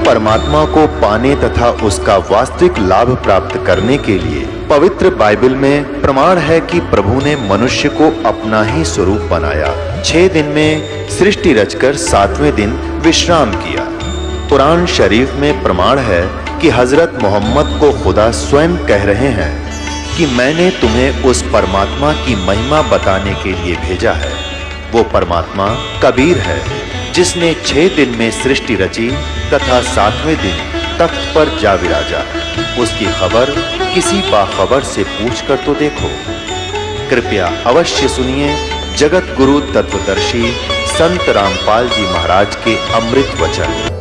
परमात्मा को पाने तथा उसका वास्तविक लाभ प्राप्त करने के लिए पवित्र बाइबल में प्रमाण है कि प्रभु ने मनुष्य को अपना ही स्वरूप बनाया। 6 दिन में सृष्टि रचकर 7वें दिन विश्राम किया। कुरान शरीफ में प्रमाण है कि हजरत मोहम्मद को खुदा स्वयं कह रहे हैं कि मैंने तुम्हें उस परमात्मा की महिमा बताने के लिए भेजा है। वो परमात्मा कबीर है जिसने 6 दिन में सृष्टि रची तथा 7वें दिन तख्त पर जा विराजा। उसकी खबर किसी बाखबर से पूछकर तो देखो। कृपया अवश्य सुनिए जगत गुरु तत्वदर्शी संत रामपाल जी महाराज के अमृत वचन।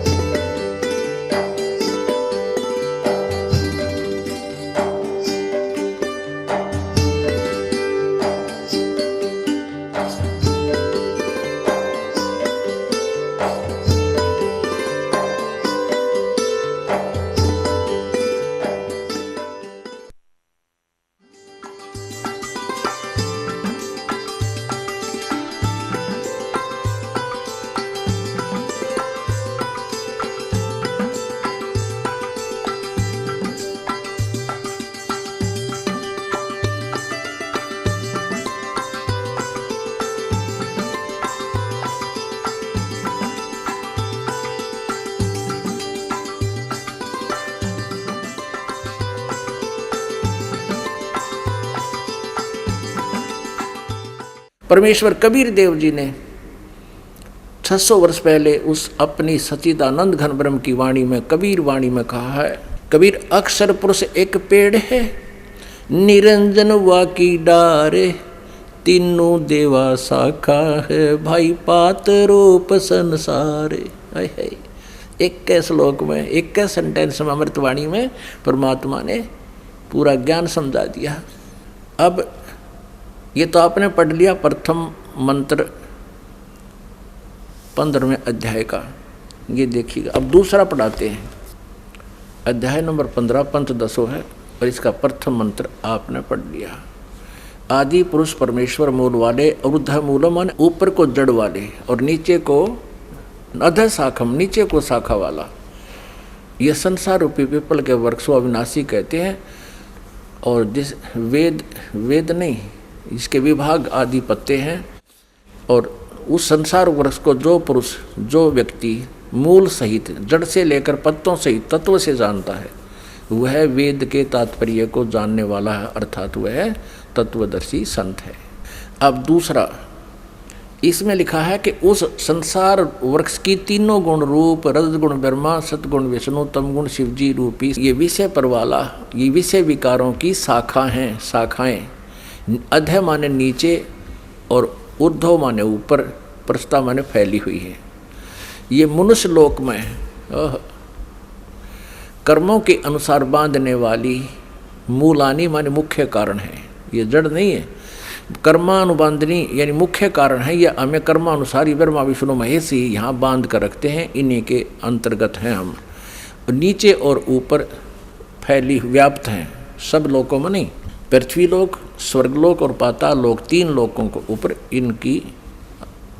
परमेश्वर कबीर देव जी ने 600 वर्ष पहले उस अपनी सच्चिदानंद घन ब्रह्म की वाणी में कबीर वाणी में कहा है, कबीर अक्षर पुरुष एक पेड़ है, निरंजन वाकी डारे, तीनों देवा शाखा है, भाई पात रूप संसारे। है 21 श्लोक में 21 सेंटेंस में अमृतवाणी में परमात्मा ने पूरा ज्ञान समझा दिया। अब ये तो आपने पढ़ लिया प्रथम मंत्र 15वें अध्याय का, ये देखिएगा। अब दूसरा पढ़ाते हैं। अध्याय नंबर 15 पंचदशो है और इसका प्रथम मंत्र आपने पढ़ लिया। आदि पुरुष परमेश्वर मूल वाले, ऊर्ध्व मूलम माने ऊपर को जड़ वाले और नीचे को अधः शाखम नीचे को शाखा वाला। ये संसार रूपी पीपल के वृक्ष को अविनाशी कहते हैं। और जिस वेद नहीं, इसके विभाग आदि पत्ते हैं। और उस संसार वृक्ष को जो पुरुष जो व्यक्ति मूल सहित जड़ से लेकर पत्तों सहित तत्व से जानता है वह वेद के तात्पर्य को जानने वाला है, अर्थात वह तत्वदर्शी संत है। अब दूसरा इसमें लिखा है कि उस संसार वृक्ष की तीनों गुण रूप रजगुण ब्रह्मा, सतगुण विष्णु, तमगुण शिवजी रूपी ये विषय पर वाला ये विषय विकारों की शाखाएं अधः माने नीचे और ऊर्ध्व माने ऊपर, प्रस्था माने फैली हुई है। ये मनुष्य लोक में कर्मों के अनुसार बांधने वाली मूलानी माने मुख्य कारण है। ये जड़ नहीं है, कर्मानुबांधनी यानी मुख्य कारण है। यह हमें कर्मानुसार ब्रह्मा विष्णु महेश ही यहाँ बांध कर रखते हैं, इन्हीं के अंतर्गत हैं हम। नीचे और ऊपर फैली व्याप्त हैं, सब लोकों में नहीं। पृथ्वी लोक, स्वर्गलोक और पाताल लोक, 3 लोकों को ऊपर इनकी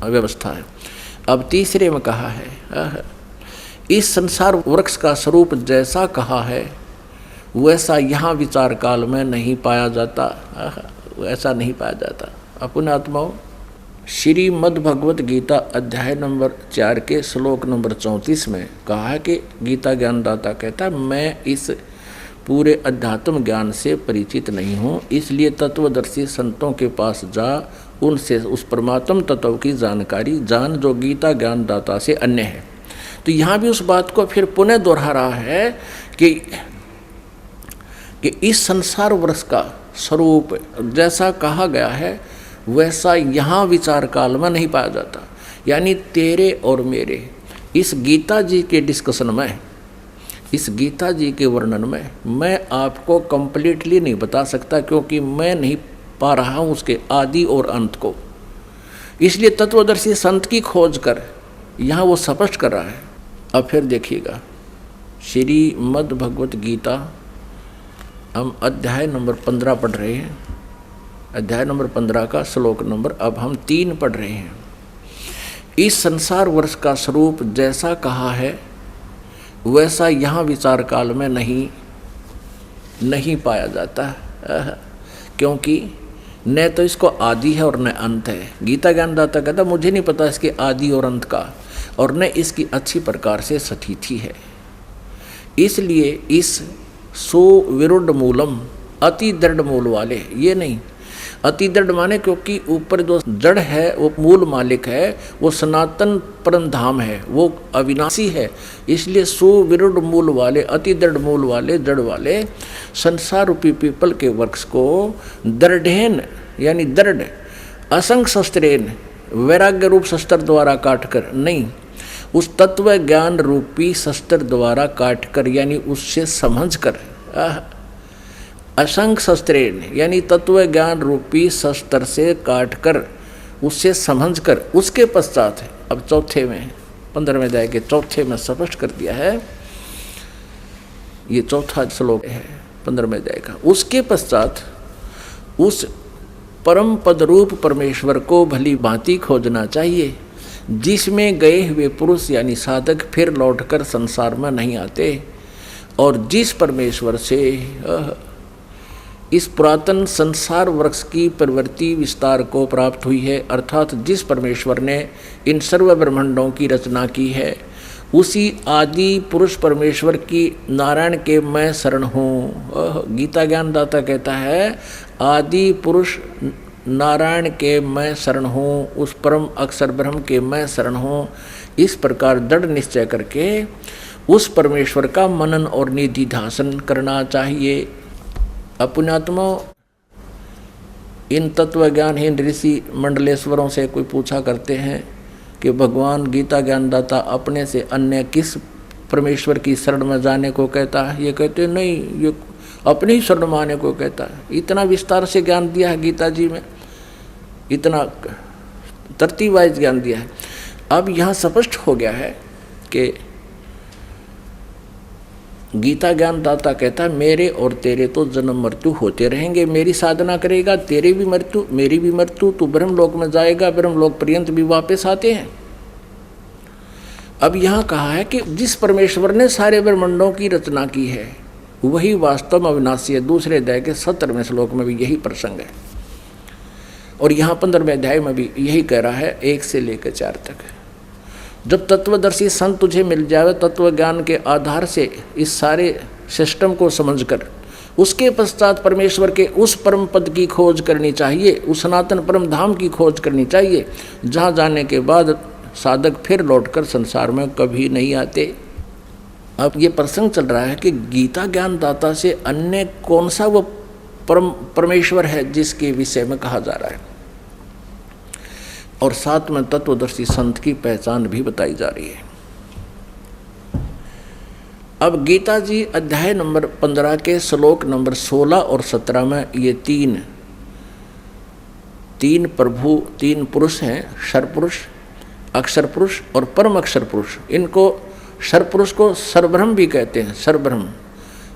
व्यवस्था है। अब तीसरे में कहा है इस संसार वृक्ष का स्वरूप जैसा कहा है वैसा यहाँ विचार काल में नहीं पाया जाता, ऐसा नहीं पाया जाता। अपने आत्माओं, श्रीमद् भगवत गीता अध्याय नंबर 4 के श्लोक नंबर 34 में कहा है कि गीता ज्ञानदाता कहता है मैं इस पूरे अध्यात्म ज्ञान से परिचित नहीं हूँ, इसलिए तत्वदर्शी संतों के पास जा, उनसे उस परमात्म तत्व की जानकारी जान जो गीता ज्ञानदाता से अन्य है। तो यहाँ भी उस बात को फिर पुनः दोहरा रहा है कि इस संसार वृक्ष का स्वरूप जैसा कहा गया है वैसा यहाँ विचार काल में नहीं पाया जाता। यानी तेरे और मेरे इस गीता जी के डिस्कशन में, इस गीता जी के वर्णन में मैं आपको कंप्लीटली नहीं बता सकता, क्योंकि मैं नहीं पा रहा हूँ उसके आदि और अंत को। इसलिए तत्वदर्शी संत की खोज कर यहाँ वो स्पष्ट कर रहा है। अब फिर देखिएगा श्रीमद् भगवत गीता हम अध्याय नंबर 15 पढ़ रहे हैं। अध्याय नंबर 15 का श्लोक नंबर अब हम 3 पढ़ रहे हैं। इस संसार वर्ष का स्वरूप जैसा कहा है वैसा यहाँ विचार काल में नहीं पाया जाता, क्योंकि न तो इसको आदि है और न अंत है। गीता ज्ञानदाता कहता मुझे नहीं पता इसके आदि और अंत का, और न इसकी अच्छी प्रकार से स्थिति है। इसलिए इस सुविरुद्ध मूलम, अति दृढ़ मूल वाले, ये नहीं अति दृढ़ माने क्योंकि ऊपर जो जड़ है वो मूल मालिक है, वो सनातन परम धाम है, वो अविनाशी है। इसलिए सुविरुद्ध मूल वाले, अति दृढ़ मूल वाले, जड़ वाले संसार रूपी पीपल के वृक्ष को दृढ़ेन यानी दृढ़ असंग शस्त्रेन वैराग्य रूप शस्त्र द्वारा काटकर नहीं, उस तत्व ज्ञान रूपी शस्त्र द्वारा काटकर यानी उससे समझकर, असंग शस्त्रेन यानी तत्व ज्ञान रूपी शस्त्र से काटकर उससे समझकर, उसके पश्चात है। अब चौथे में 15वें अध्याय के चौथे में स्पष्ट कर दिया है, ये चौथा श्लोक है 15वें अध्याय का। उसके पश्चात उस परम पद रूप परमेश्वर को भली भांति खोजना चाहिए, जिसमें गए हुए पुरुष यानी साधक फिर लौटकर संसार में नहीं आते, और जिस परमेश्वर से इस पुरातन संसार वृक्ष की प्रवृत्ति विस्तार को प्राप्त हुई है, अर्थात जिस परमेश्वर ने इन सर्व ब्रह्मांडों की रचना की है, उसी आदि पुरुष परमेश्वर की नारायण के मैं शरण हूँ। गीता ज्ञानदाता कहता है आदि पुरुष नारायण के मैं शरण हूँ, उस परम अक्षर ब्रह्म के मैं शरण हूँ। इस प्रकार दृढ़ निश्चय करके उस परमेश्वर का मनन और निधि ध्यान करना चाहिए। अपुण्यात्मा, इन तत्वज्ञानहीन ऋषि मंडलेश्वरों से कोई पूछा करते हैं कि भगवान गीता ज्ञानदाता अपने से अन्य किस परमेश्वर की शरण में जाने को कहता है? ये कहते नहीं, ये अपनी ही शरण में आने को कहता है। इतना विस्तार से ज्ञान दिया है गीता जी में, इतना तरतीब वाइज ज्ञान दिया है। अब यहाँ स्पष्ट हो गया है कि गीता ज्ञानदाता कहता है मेरे और तेरे तो जन्म मृत्यु होते रहेंगे, मेरी साधना करेगा तेरे भी मृत्यु मेरी भी मृत्यु, तू ब्रह्मलोक में जाएगा, ब्रह्मलोक पर्यंत भी वापस आते हैं। अब यहाँ कहा है कि जिस परमेश्वर ने सारे ब्रह्मांडों की रचना की है वही वास्तव में अविनाशी है। दूसरे अध्याय के 17वें श्लोक में भी यही प्रसंग है, और यहाँ 15वें अध्याय में भी यही कह रहा है 1 से लेकर 4 तक। जब तत्वदर्शी संत तुझे मिल जाए, तत्व ज्ञान के आधार से इस सारे सिस्टम को समझकर उसके पश्चात परमेश्वर के उस परम पद की खोज करनी चाहिए, उस सनातन परम धाम की खोज करनी चाहिए, जहाँ जाने के बाद साधक फिर लौटकर संसार में कभी नहीं आते। अब ये प्रसंग चल रहा है कि गीता ज्ञानदाता से अन्य कौन सा वो परमेश्वर है जिसके विषय में कहा जा रहा है, और साथ में तत्वदर्शी संत की पहचान भी बताई जा रही है। अब गीता जी अध्याय नंबर 15 के श्लोक नंबर 16 और 17 में ये तीन प्रभु, 3 पुरुष हैं, क्षर पुरुष, अक्षर पुरुष और परम अक्षर पुरुष। इनको क्षर पुरुष को सर्वब्रह्म भी कहते हैं, सर्वब्रह्म।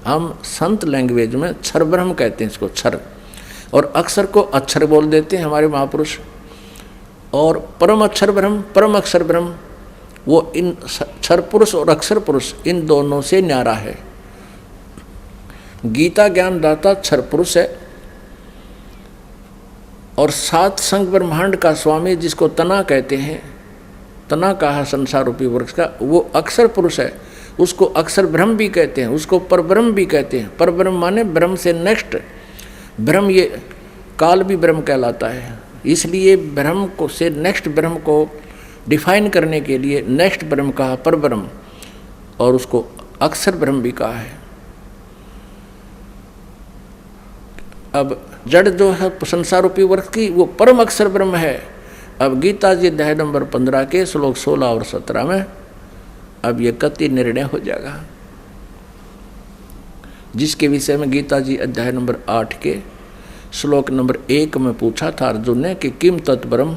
हम संत लैंग्वेज में क्षर ब्रह्म कहते हैं इसको, क्षर, और अक्षर को अक्षर बोल देते हैं हमारे महापुरुष। और परम अक्षर ब्रह्म, परम अक्षर ब्रह्म, वो इन क्षर पुरुष और अक्षर पुरुष इन दोनों से न्यारा है। गीता ज्ञानदाता क्षर पुरुष है, और 7 संग ब्रह्मांड का स्वामी जिसको तना कहते हैं, तना कहा संसार रूपी वृक्ष का, वो अक्षर पुरुष है। उसको अक्षर ब्रह्म भी कहते हैं, उसको परब्रह्म भी कहते हैं। परब्रह्म माने ब्रह्म से नेक्स्ट ब्रह्म, ये काल भी ब्रह्म कहलाता है। इसलिए ब्रह्म को से नेक्स्ट ब्रह्म को डिफाइन करने के लिए नेक्स्ट ब्रह्म कहा परब्रह्म, और उसको अक्षर ब्रह्म भी कहा है। अब जड़ जो है संसार रूपी वृक्ष की, वो परम अक्षर ब्रह्म है। अब गीता जी अध्याय नंबर 15 के श्लोक 16 और 17 में अब ये कति निर्णय हो जाएगा, जिसके विषय में गीता जी अध्याय नंबर 8 के श्लोक नंबर 1 में पूछा था अर्जुन ने कि किम तत्परम।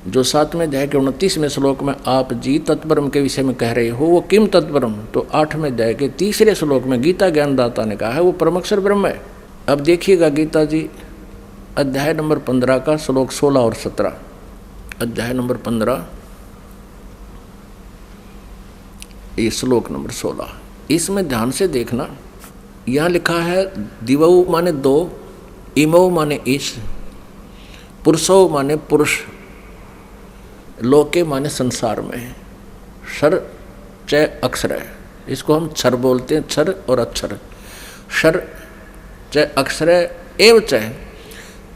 जो 7वें अध्याय के 29वें श्लोक में आप जी तत्परम के विषय में कह रहे हो, वो किम तत्परम, तो 8वें अध्याय के 3रे श्लोक में गीता ज्ञानदाता ने कहा है वो परमक्षर ब्रह्म है। अब देखिएगा गीता जी अध्याय नंबर 15 का श्लोक 16 और 17। अध्याय नंबर 15 ये श्लोक नंबर 16। इसमें ध्यान से देखना, यहाँ लिखा है दिवौ माने दो, इमौ माने ईश, पुरुषो माने पुरुष, लोके माने संसार में, क्षर च अक्षर है, इसको हम क्षर बोलते हैं, क्षर और अक्षर। क्षर च अक्षर एव च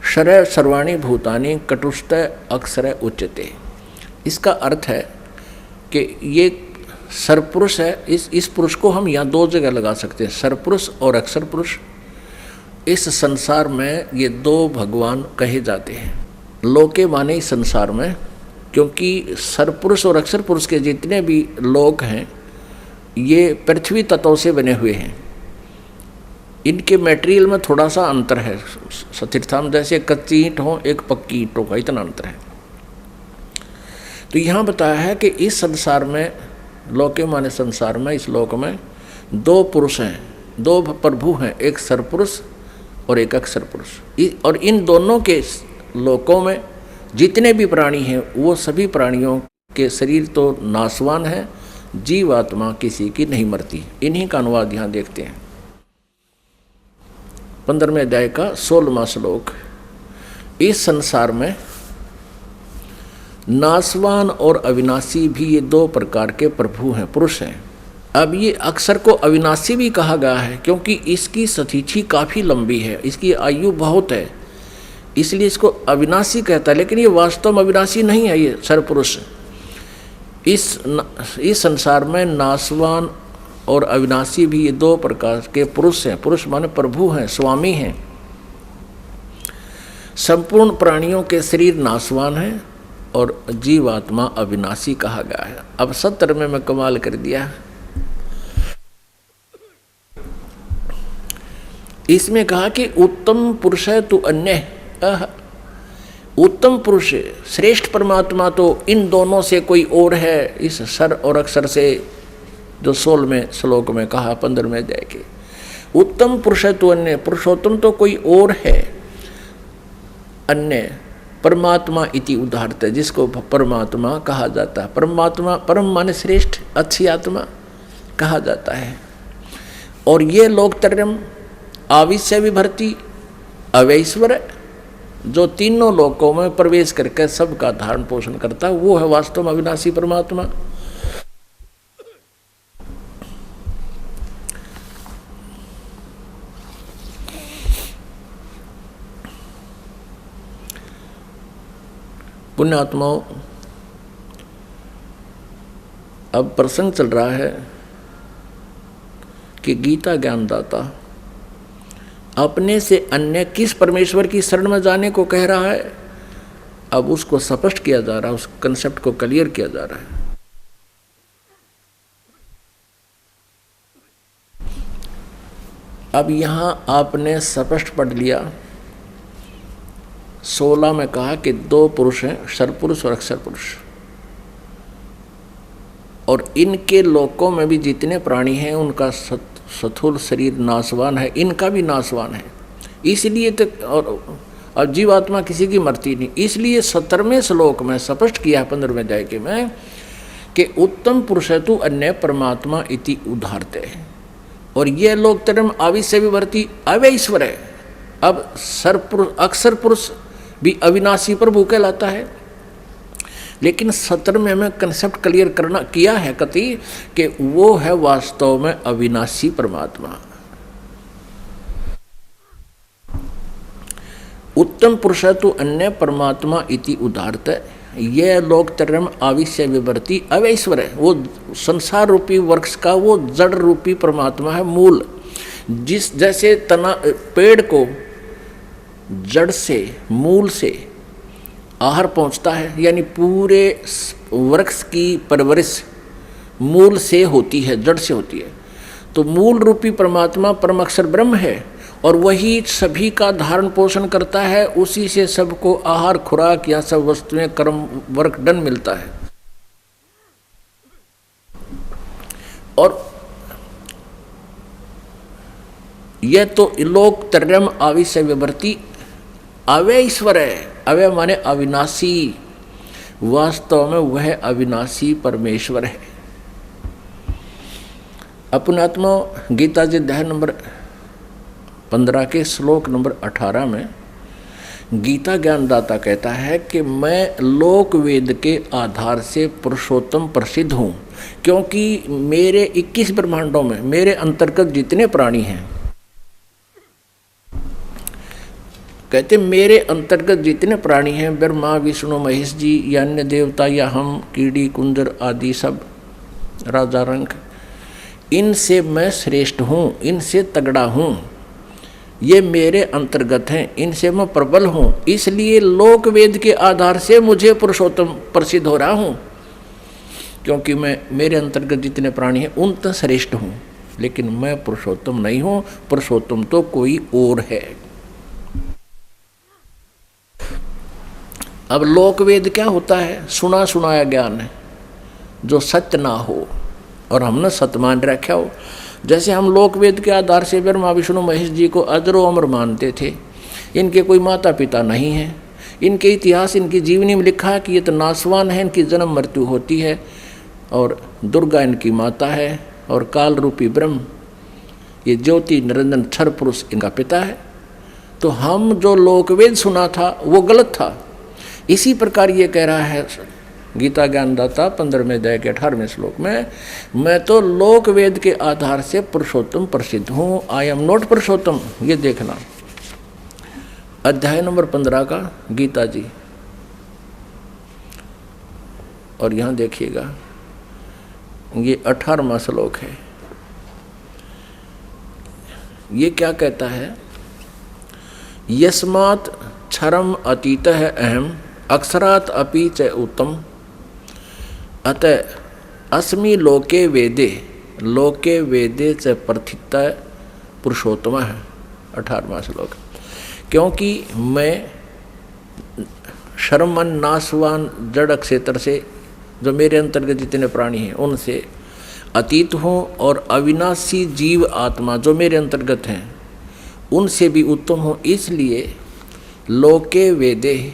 क्षर सर्वाणी भूतानि कटुष्ट अक्षर उच्यते। इसका अर्थ है कि ये सरपुरुष है। इस पुरुष को हम यहाँ दो जगह लगा सकते हैं, सरपुरुष और अक्षर पुरुष। इस संसार में ये दो भगवान कहे जाते हैं। लोके माने इस संसार में, क्योंकि सरपुरुष और अक्षर पुरुष के जितने भी लोक हैं ये पृथ्वी तत्वों से बने हुए हैं। इनके मटेरियल में थोड़ा सा अंतर है। सतीर्थाम जैसे कच्ची ईंट हो, एक पक्की ईंटों का इतना अंतर है। तो यहाँ बताया है कि इस संसार में, लोके माने संसार में, इस लोक में दो पुरुष हैं, दो प्रभु हैं, एक सरपुरुष और एक अक्षर पुरुष। और इन दोनों के लोकों में जितने भी प्राणी हैं वो सभी प्राणियों के शरीर तो नाशवान है, जीवात्मा किसी की नहीं मरती। इन्हीं का अनुवाद यहाँ देखते हैं। 15वें अध्याय का 16वां श्लोक। इस संसार में नाशवान और अविनाशी भी ये दो प्रकार के प्रभु हैं, पुरुष हैं। अब ये अक्षर को अविनाशी भी कहा गया है क्योंकि इसकी सतीथि काफ़ी लंबी है, इसकी आयु बहुत है, इसलिए इसको अविनाशी कहता है। लेकिन ये वास्तव में अविनाशी नहीं है। ये सरपुरुष इस संसार में नाशवान और अविनाशी भी ये दो प्रकार के पुरुष हैं। पुरुष माने प्रभु हैं, स्वामी हैं। संपूर्ण प्राणियों के शरीर नाशवान हैं और जीवात्मा अविनाशी कहा गया है। अब 70 में मैं कमाल कर दिया। इसमें कहा कि उत्तम पुरुष है तू अन्य। उत्तम पुरुष श्रेष्ठ परमात्मा तो इन दोनों से कोई और है। इस सर और अक्षर से जो 16वें श्लोक में कहा 15वें अध्याय के, उत्तम पुरुष है तो अन्य, पुरुषोत्तम तो कोई और है, अन्य परमात्मा इति उदाहरत, जिसको परमात्मा कहा जाता है। परमात्मा, परम माने श्रेष्ठ, अच्छी आत्मा कहा जाता है। और ये लोकत्रयम आविश्य विभर्ति अवैश्वर, जो तीनों लोकों में प्रवेश करके सबका धारण पोषण करता है, वो है वास्तव में अविनाशी परमात्मा। पुण्यात्माओं, अब प्रसंग चल रहा है कि गीता ज्ञानदाता अपने से अन्य किस परमेश्वर की शरण में जाने को कह रहा है। अब उसको स्पष्ट किया जा रहा है, उस कंसेप्ट को क्लियर किया जा रहा है। अब यहां आपने स्पष्ट पढ़ लिया। 16 में कहा कि दो पुरुष हैं, सरपुरुष और अक्षर पुरुष, और इनके लोकों में भी जितने प्राणी हैं उनका स्थूल शरीर नाशवान है, इनका भी नाशवान है। इसलिए तो और जीवात्मा किसी की मरती नहीं। इसलिए 17वें श्लोक में स्पष्ट किया 15वें अध्याय के में कि उत्तम पुरुष तु अन्य परमात्मा इति उदाहरते है। और ये लोग तरम आविश्य विवर्ती अवैश्वर है। अब सरपुरुष अक्षर पुरुष भी अविनाशी प्रभु कहलाता है। लेकिन 17 में हमें कंसेप्ट क्लियर करना किया है कति कि वो है वास्तव में अविनाशी परमात्मा। उत्तम पुरुष तो अन्य परमात्मा इति उदाहरत, यह लोक तरम आविश्य विवर्ती अवैश्वर है। वो संसार रूपी वृक्ष का वो जड़ रूपी परमात्मा है, मूल। जिस जैसे तना पेड़ को जड़ से मूल से आहार पहुंचता है, यानी पूरे वृक्ष की परवरिश मूल से होती है, जड़ से होती है। तो मूल रूपी परमात्मा परम अक्षर ब्रह्म है और वही सभी का धारण पोषण करता है। उसी से सबको आहार खुराक या सब वस्तुएं कर्म वर्क डन मिलता है। और यह तो लोक त्रयम आविश्य विवर्ती अवय ईश्वर है। अवय माने अविनाशी, वास्तव में वह अविनाशी परमेश्वर है। अपने आत्मा गीता जी अध्याय नंबर 15 के श्लोक नंबर 18 में गीता ज्ञानदाता कहता है कि मैं लोक वेद के आधार से पुरुषोत्तम प्रसिद्ध हूँ, क्योंकि मेरे 21 ब्रह्मांडों में मेरे अंतर्गत जितने प्राणी हैं, कहते मेरे अंतर्गत जितने प्राणी हैं, ब्रह्मा विष्णु महेश जी या अन्य देवता या हम कीड़ी कुंजर आदि सब राजा रंग, इनसे मैं श्रेष्ठ हूँ, इनसे तगड़ा हूँ, ये मेरे अंतर्गत हैं, इनसे मैं प्रबल हूँ, इसलिए लोक वेद के आधार से मुझे पुरुषोत्तम प्रसिद्ध हो रहा हूँ, क्योंकि मैं मेरे अंतर्गत जितने प्राणी हैं उन तक श्रेष्ठ हूँ, लेकिन मैं पुरुषोत्तम नहीं हूँ, पुरुषोत्तम तो कोई और है। अब लोक वेद क्या होता है? सुना सुनाया ज्ञान है जो सत्य ना हो और हमने सत्य मान रखा हो। जैसे हम लोक वेद के आधार से ब्रह्मा विष्णु महेश जी को अजरो अमर मानते थे, इनके कोई माता पिता नहीं हैं, इनके इतिहास इनकी जीवनी में लिखा है कि ये तो नासवान है, इनकी जन्म मृत्यु होती है और दुर्गा इनकी माता है और काल रूपी ब्रह्म ये ज्योति निरंजन क्षर पुरुष इनका पिता है। तो हम जो लोक वेद सुना था वो गलत था। इसी प्रकार ये कह रहा है गीता ज्ञानदाता 15वें अध्याय के 18वें श्लोक में, मैं तो लोक वेद के आधार से पुरुषोत्तम प्रसिद्ध हूँ, आई एम नॉट पुरुषोत्तम। ये देखना अध्याय नंबर 15 का गीता जी, और यहाँ देखिएगा ये 18वां श्लोक है। ये क्या कहता है? यस्मात् क्षरम अतीतः अहम अक्षरात् अपि च उत्तम अतः अस्मि लोके वेदे च प्रथितः पुरुषोत्तम है। 18वां श्लोक। क्योंकि मैं शर्मन नाशवान जड़ क्षेत्र से जो मेरे अंतर्गत जितने प्राणी हैं उनसे अतीत हूँ और अविनाशी जीव आत्मा जो मेरे अंतर्गत हैं उनसे भी उत्तम हूँ, इसलिए लोके वेदे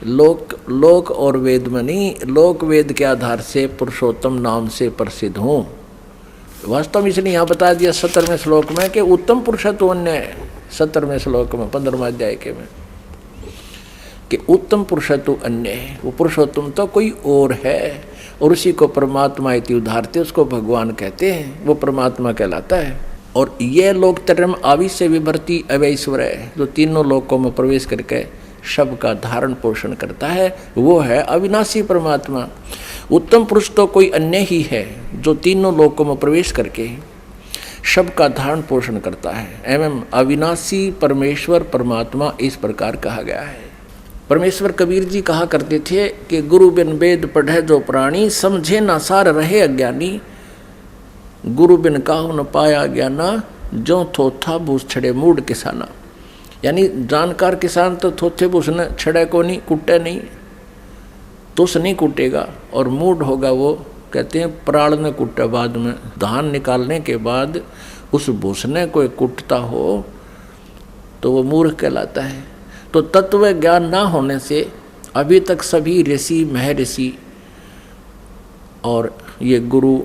लोक और वेद में नहीं, लोक वेद के आधार से पुरुषोत्तम नाम से प्रसिद्ध हूँ। वास्तव में इसने यहाँ बता दिया 17वें श्लोक में कि उत्तम पुरुष तो अन्य है। 17वें श्लोक में 15वां अध्याय के में कि उत्तम पुरुष तो अन्य है, वो पुरुषोत्तम तो कोई और है और उसी को परमात्मा इति उदाहरते, उसको भगवान कहते हैं, वो परमात्मा कहलाता है। और यह लोकत्रयम् आविश्य विभर्ति अवैश्वर है, जो तीनों लोकों में प्रवेश करके सबका धारण पोषण करता है, वो है अविनाशी परमात्मा। उत्तम पुरुष तो कोई अन्य ही है जो तीनों लोकों में प्रवेश करके सबका धारण पोषण करता है, एवं अविनाशी परमेश्वर परमात्मा इस प्रकार कहा गया है। परमेश्वर कबीर जी कहा करते थे कि गुरु बिन वेद पढ़े जो प्राणी, समझे ना सार रहे अज्ञानी, गुरु बिन काहु न पाया ज्ञाना, जो थोथा भूस छड़े मूड किसाना। यानी जानकार किसान तो थोथे भूस न छड़े को नहीं, कुटे नहीं, तुस नहीं कुटेगा, और मूड होगा वो कहते हैं प्राण ने कुटे बाद में, धान निकालने के बाद उस भूसने को कुटता हो तो वो मूर्ख कहलाता है। तो तत्व ज्ञान ना होने से अभी तक सभी ऋषि महर्षि और ये गुरु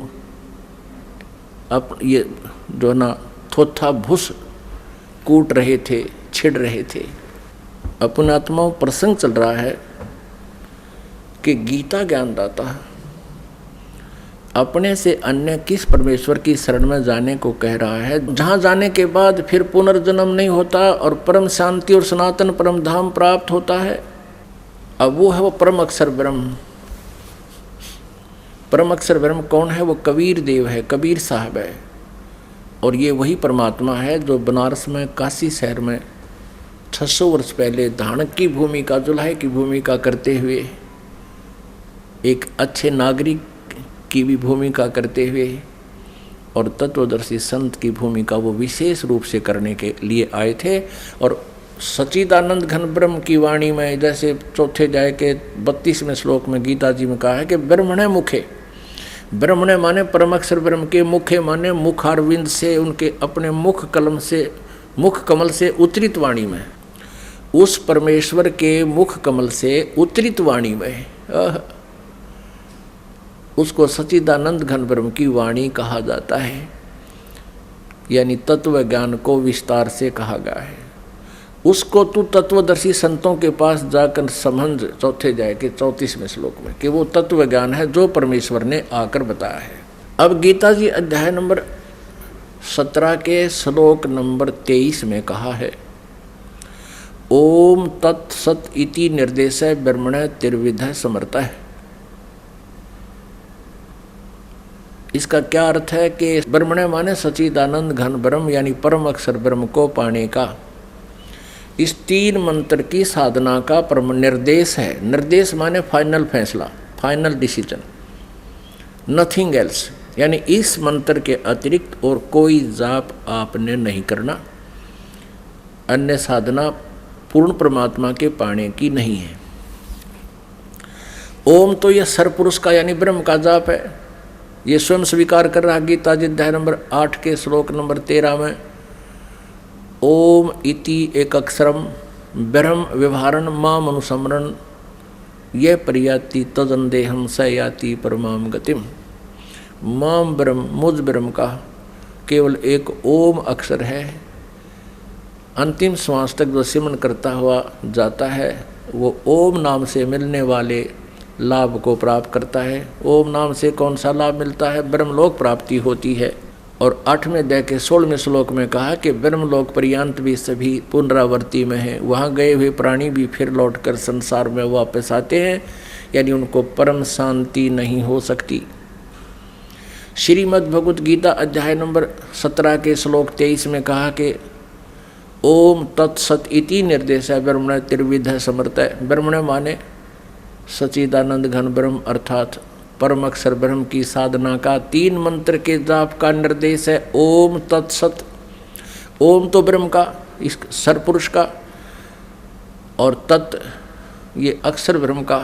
अब ये जो ना थोथा भूस कूट रहे थे, छिड़ रहे थे। अपने आत्माओं प्रसंग चल रहा है कि गीता ज्ञानदाता अपने से अन्य किस परमेश्वर की शरण में जाने को कह रहा है, जहाँ जाने के बाद फिर पुनर्जन्म नहीं होता और परम शांति और सनातन परम धाम प्राप्त होता है। अब वो है वो परम अक्षर ब्रह्म। परम अक्षर ब्रह्म कौन है? वो कबीर देव है, कबीर साहब है। और ये वही परमात्मा है जो बनारस में काशी शहर में 600 वर्ष पहले धानक की भूमिका, जुल्हे की भूमिका करते हुए, एक अच्छे नागरिक की भी भूमिका करते हुए और तत्वदर्शी संत की भूमिका वो विशेष रूप से करने के लिए आए थे। और सच्चिदानंद घन ब्रह्म की वाणी में जैसे चौथे अध्याय के 32वें श्लोक में गीता जी में कहा है कि ब्रह्मणे मुखे, ब्रह्मणे माने परमक्षर ब्रह्म के, मुखे माने मुखारविंद से, उनके अपने मुख कमल से उतरित वाणी में, उस परमेश्वर के मुख कमल से उतरित वाणी में उसको सच्चिदानंद घन ब्रह्म की वाणी कहा जाता है, यानी तत्व ज्ञान को विस्तार से कहा गया है। उसको तू तत्वदर्शी संतों के पास जाकर समझ, चौथे अध्याय के 34वें श्लोक में, कि वो तत्व ज्ञान है जो परमेश्वर ने आकर बताया है। अब गीता जी अध्याय नंबर 17 के श्लोक नंबर 23 में कहा है, ओम तत्सत इति निर्देश ब्रह्मण त्रिविध समर्थ है। इसका क्या अर्थ है कि ब्रह्मण माने सच्चिदानंद घन ब्रह्म यानी परम अक्षर ब्रह्म को पाने का इस 3 मंत्र की साधना का परम निर्देश है। निर्देश माने फाइनल फैसला, फाइनल डिसीजन, नथिंग एल्स, यानी इस मंत्र के अतिरिक्त और कोई जाप आपने नहीं करना, अन्य साधना पूर्ण परमात्मा के पाने की नहीं है। ओम तो यह सरपुरुष का यानी ब्रह्म का जाप है, ये स्वयं स्वीकार कर रहा। गीता जी अध्याय नंबर 8 के श्लोक नंबर 13 में ओम इति एक अक्षरम ब्रह्म व्यवहारण माम अनुसमरण ये परियाति तदंदेहम स याति परमाम गतिम। माम ब्रह्म, मुझ ब्रह्म का केवल एक ओम अक्षर है, अंतिम श्वास तक जो सिमरन करता हुआ जाता है वो ओम नाम से मिलने वाले लाभ को प्राप्त करता है। ओम नाम से कौन सा लाभ मिलता है? ब्रह्मलोक प्राप्ति होती है। और 8वें अध्याय के 16वें श्लोक में कहा कि ब्रह्मलोक पर्यंत भी सभी पुनरावर्ती में है, वहाँ गए हुए प्राणी भी फिर लौटकर संसार में वापस आते हैं, यानी उनको परम शांति नहीं हो सकती। श्रीमद् भगवत गीता अध्याय नंबर 17 के श्लोक 23 में कहा कि ओम तत्सत इति निर्देश है ब्रह्मण त्रिविध समर्थ है। ब्रह्मण माने सच्चिदानंद घन ब्रह्म अर्थात परम अक्षर ब्रह्म की साधना का 3 मंत्र के जाप का निर्देश है। ओम तत्सत, ओम तो ब्रह्म का, इस सरपुरुष का, और तत् ये अक्षर ब्रह्म का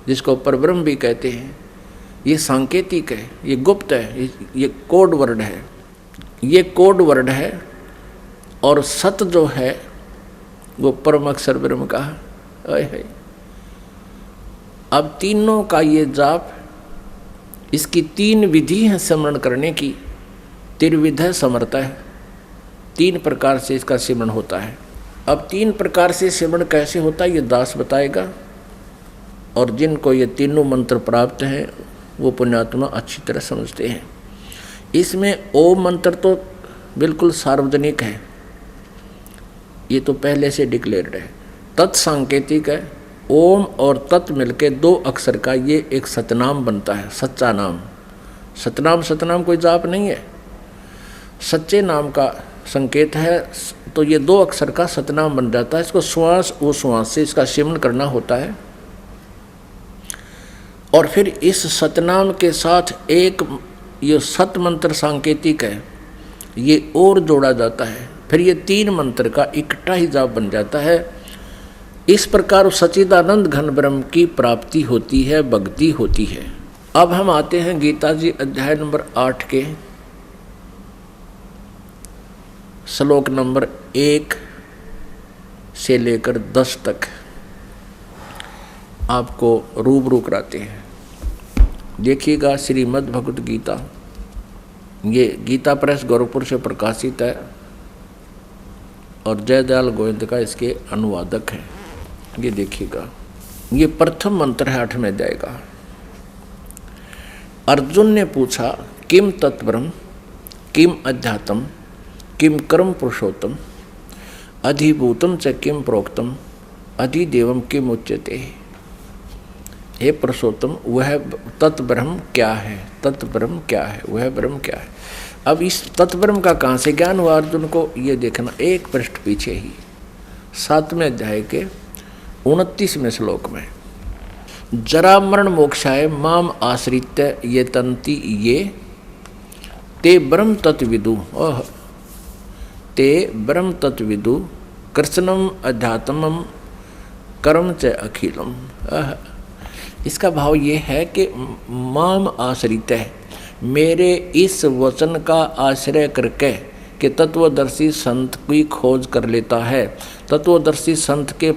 जिसको परब्रह्म भी कहते हैं। ये सांकेतिक है, ये गुप्त है, ये कोड वर्ड है, ये कोड वर्ड है। और सत जो है वो परम अक्षर ब्रह्म का है। अब तीनों का ये जाप, इसकी 3 विधि है सिमरन करने की। त्रिविध समर्थ है, 3 प्रकार से इसका सिमरन होता है। अब 3 प्रकार से सिमरन कैसे होता है ये दास बताएगा। और जिनको ये तीनों मंत्र प्राप्त हैं वो पुण्यात्मा अच्छी तरह समझते हैं। इसमें ओम मंत्र तो बिल्कुल सार्वजनिक है, ये तो पहले से डिक्लेयर्ड है। तत्सांकेतिक है, ओम और तत् मिलके 2 अक्षर का ये एक सतनाम बनता है, सच्चा नाम। सतनाम, सतनाम कोई जाप नहीं है, सच्चे नाम का संकेत है। तो ये 2 अक्षर का सतनाम बन जाता है। इसको श्वास वो श्वास से इसका सिमरन करना होता है। और फिर इस सतनाम के साथ एक ये सत मंत्र सांकेतिक है, ये और जोड़ा जाता है। फिर ये 3 मंत्र का इकट्ठा ही जाप बन जाता है। इस प्रकार सच्चिदानंद घन ब्रह्म की प्राप्ति होती है, भक्ति होती है। अब हम आते हैं गीता जी अध्याय नंबर 8 के श्लोक नंबर 1 से लेकर 10 तक आपको रूबरू कराते हैं। देखिएगा श्रीमद् भगवत गीता, ये गीता प्रेस गोरखपुर से प्रकाशित है और जयदयाल गोविंद का इसके अनुवादक है। ये देखिएगा, ये प्रथम मंत्र है 8वें अध्याय का। अर्जुन ने पूछा, किम तत्ब्रह्म, किम अध्यात्म, किम कर्म पुरुषोत्तम, अधिभूतम च किम प्रोक्तम, अधिदेवम किम उच्यते। हे पुरुषोत्तम, वह तत्ब्रह्म क्या है? तत्ब्रह्म क्या है? वह ब्रह्म क्या है? अब इस तत्ब्रह्म का कहाँ से ज्ञान हुआ अर्जुन को, ये देखना एक पृष्ठ पीछे ही 7वें अध्याय के 29वें श्लोक में। जरा मरण मोक्षाय माम आश्रित्य ये तंति ये ते ब्रह्म तत्विदु, ते ब्रह्म तत्विदु कृष्णम अध्यात्मम कर्म च अखिलम। इसका भाव ये है कि माम आश्रित है, मेरे इस वचन का आश्रय करके कि तत्वदर्शी संत की खोज कर लेता है। तत्वदर्शी संत के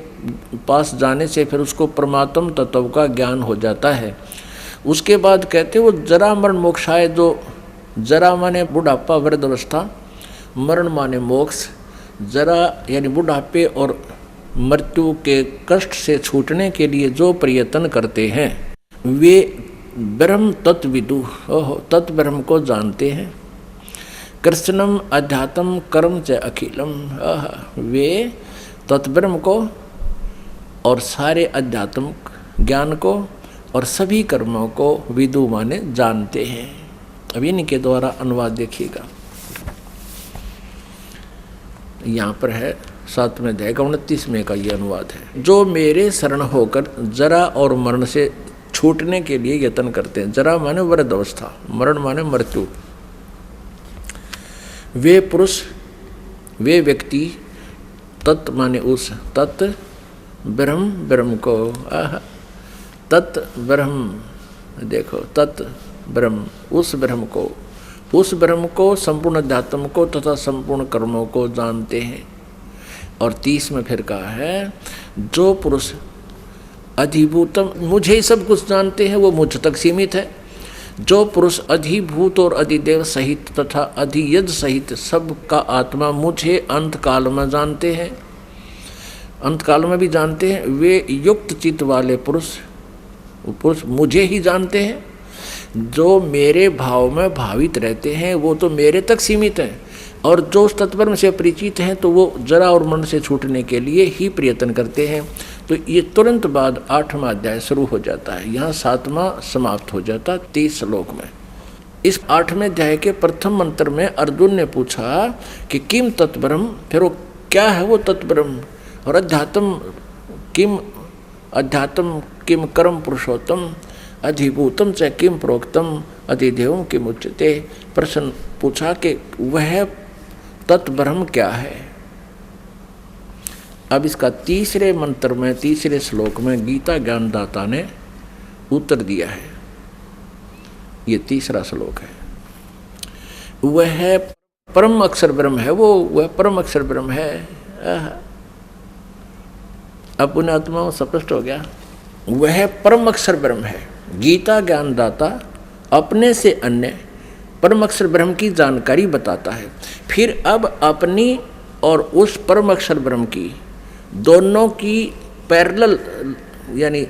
पास जाने से फिर उसको परमात्म तत्व का ज्ञान हो जाता है। उसके बाद कहते वो जरा मरण मोक्षाय, जो जरा माने बुढ़ापा वृद्ध अवस्था, मरण माने मोक्ष। जरा यानी बुढ़ापे और मृत्यु के कष्ट से छूटने के लिए जो प्रयत्न करते हैं वे ब्रह्म तत्विदु, तत् ब्रह्म को जानते हैं। कृष्णम अध्यात्म कर्म च अखिलम, वे तत्ब्रह्म को और सारे अध्यात्म ज्ञान को और सभी कर्मों को विदु माने जानते हैं। अब इनके द्वारा अनुवाद देखिएगा, यहाँ पर है 7वें अध्याय का 29वें का ये अनुवाद है। जो मेरे शरण होकर जरा और मरण से छूटने के लिए यत्न करते हैं, जरा माने वृद्ध अवस्था, मरण माने मृत्यु, वे पुरुष, वे व्यक्ति, तत् माने उस, तत् ब्रह्म, ब्रह्म को, तत् ब्रह्म, देखो तत् ब्रह्म, उस ब्रह्म को संपूर्ण अध्यात्म को तथा संपूर्ण कर्मों को जानते हैं। और 30 में फिर कहा है जो पुरुष अधिभूतम, मुझे ही सब कुछ जानते हैं, वो मुझ तक सीमित है। जो पुरुष अधिभूत और अधिदेव सहित तथा अधियज सहित सब का आत्मा मुझे अंत काल में जानते हैं, अंत काल में भी जानते हैं, वे युक्त चित्त वाले पुरुष मुझे ही जानते हैं। जो मेरे भाव में भावित रहते हैं वो तो मेरे तक सीमित हैं, और जो उस तत्पर से परिचित हैं तो वो जरा और मरण से छूटने के लिए ही प्रयत्न करते हैं। तो ये तुरंत बाद 8वां अध्याय शुरू हो जाता है, यहाँ 7वां समाप्त हो जाता 30 श्लोक में। इस 8वें अध्याय के प्रथम मंत्र में अर्जुन ने पूछा कि किम तत्ब्रह्म, फिर वो क्या है वो तत्ब्रह्म, और अध्यात्म किम कर्म पुरुषोत्तम, अधिभूतम च किम प्रोक्तम, अधिदेवम किम उच्यते। प्रश्न पूछा कि वह तत्ब्रह्म क्या है। अब इसका तीसरे मंत्र में, तीसरे श्लोक में गीता ज्ञानदाता ने उत्तर दिया है। ये तीसरा श्लोक है। वह परम अक्षर ब्रह्म है, वह परम अक्षर ब्रह्म है। अब पुण्य आत्माओं स्पष्ट हो गया, वह परम अक्षर ब्रह्म है। गीता ज्ञानदाता अपने से अन्य परम अक्षर ब्रह्म की जानकारी बताता है। फिर अब अपनी और उस परम अक्षर ब्रह्म की दोनों की पैरेलल यानी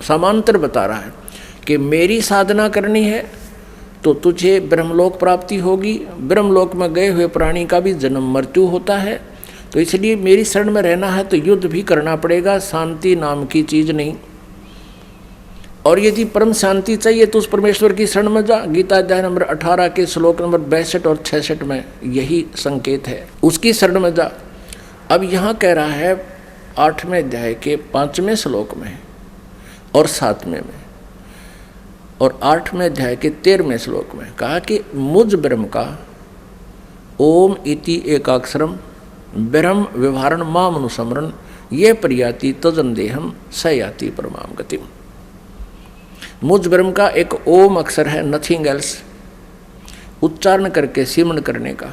समांतर बता रहा है कि मेरी साधना करनी है तो तुझे ब्रह्मलोक प्राप्ति होगी। ब्रह्मलोक में गए हुए प्राणी का भी जन्म मृत्यु होता है, तो इसलिए मेरी शरण में रहना है तो युद्ध भी करना पड़ेगा, शांति नाम की चीज़ नहीं। और यदि परम शांति चाहिए तो उस परमेश्वर की शरण में जा। गीता अध्याय नंबर 18 के श्लोक नंबर 62 और 66 में यही संकेत है, उसकी शरण में जा। अब यहाँ कह रहा है 8वें अध्याय के 5वें श्लोक में और 7वें में और 8वें अध्याय के 13वें श्लोक में कहा कि मुझ ब्रह्म का ओम इति एकाक्षरम ब्रह्म व्यवहारण माम अनुस्मरण ये प्रयाति तजन देहम स याति परमाम गतिम। मुझ ब्रह्म का एक ओम अक्षर है, नथिंग एल्स, उच्चारण करके सिमरण करने का।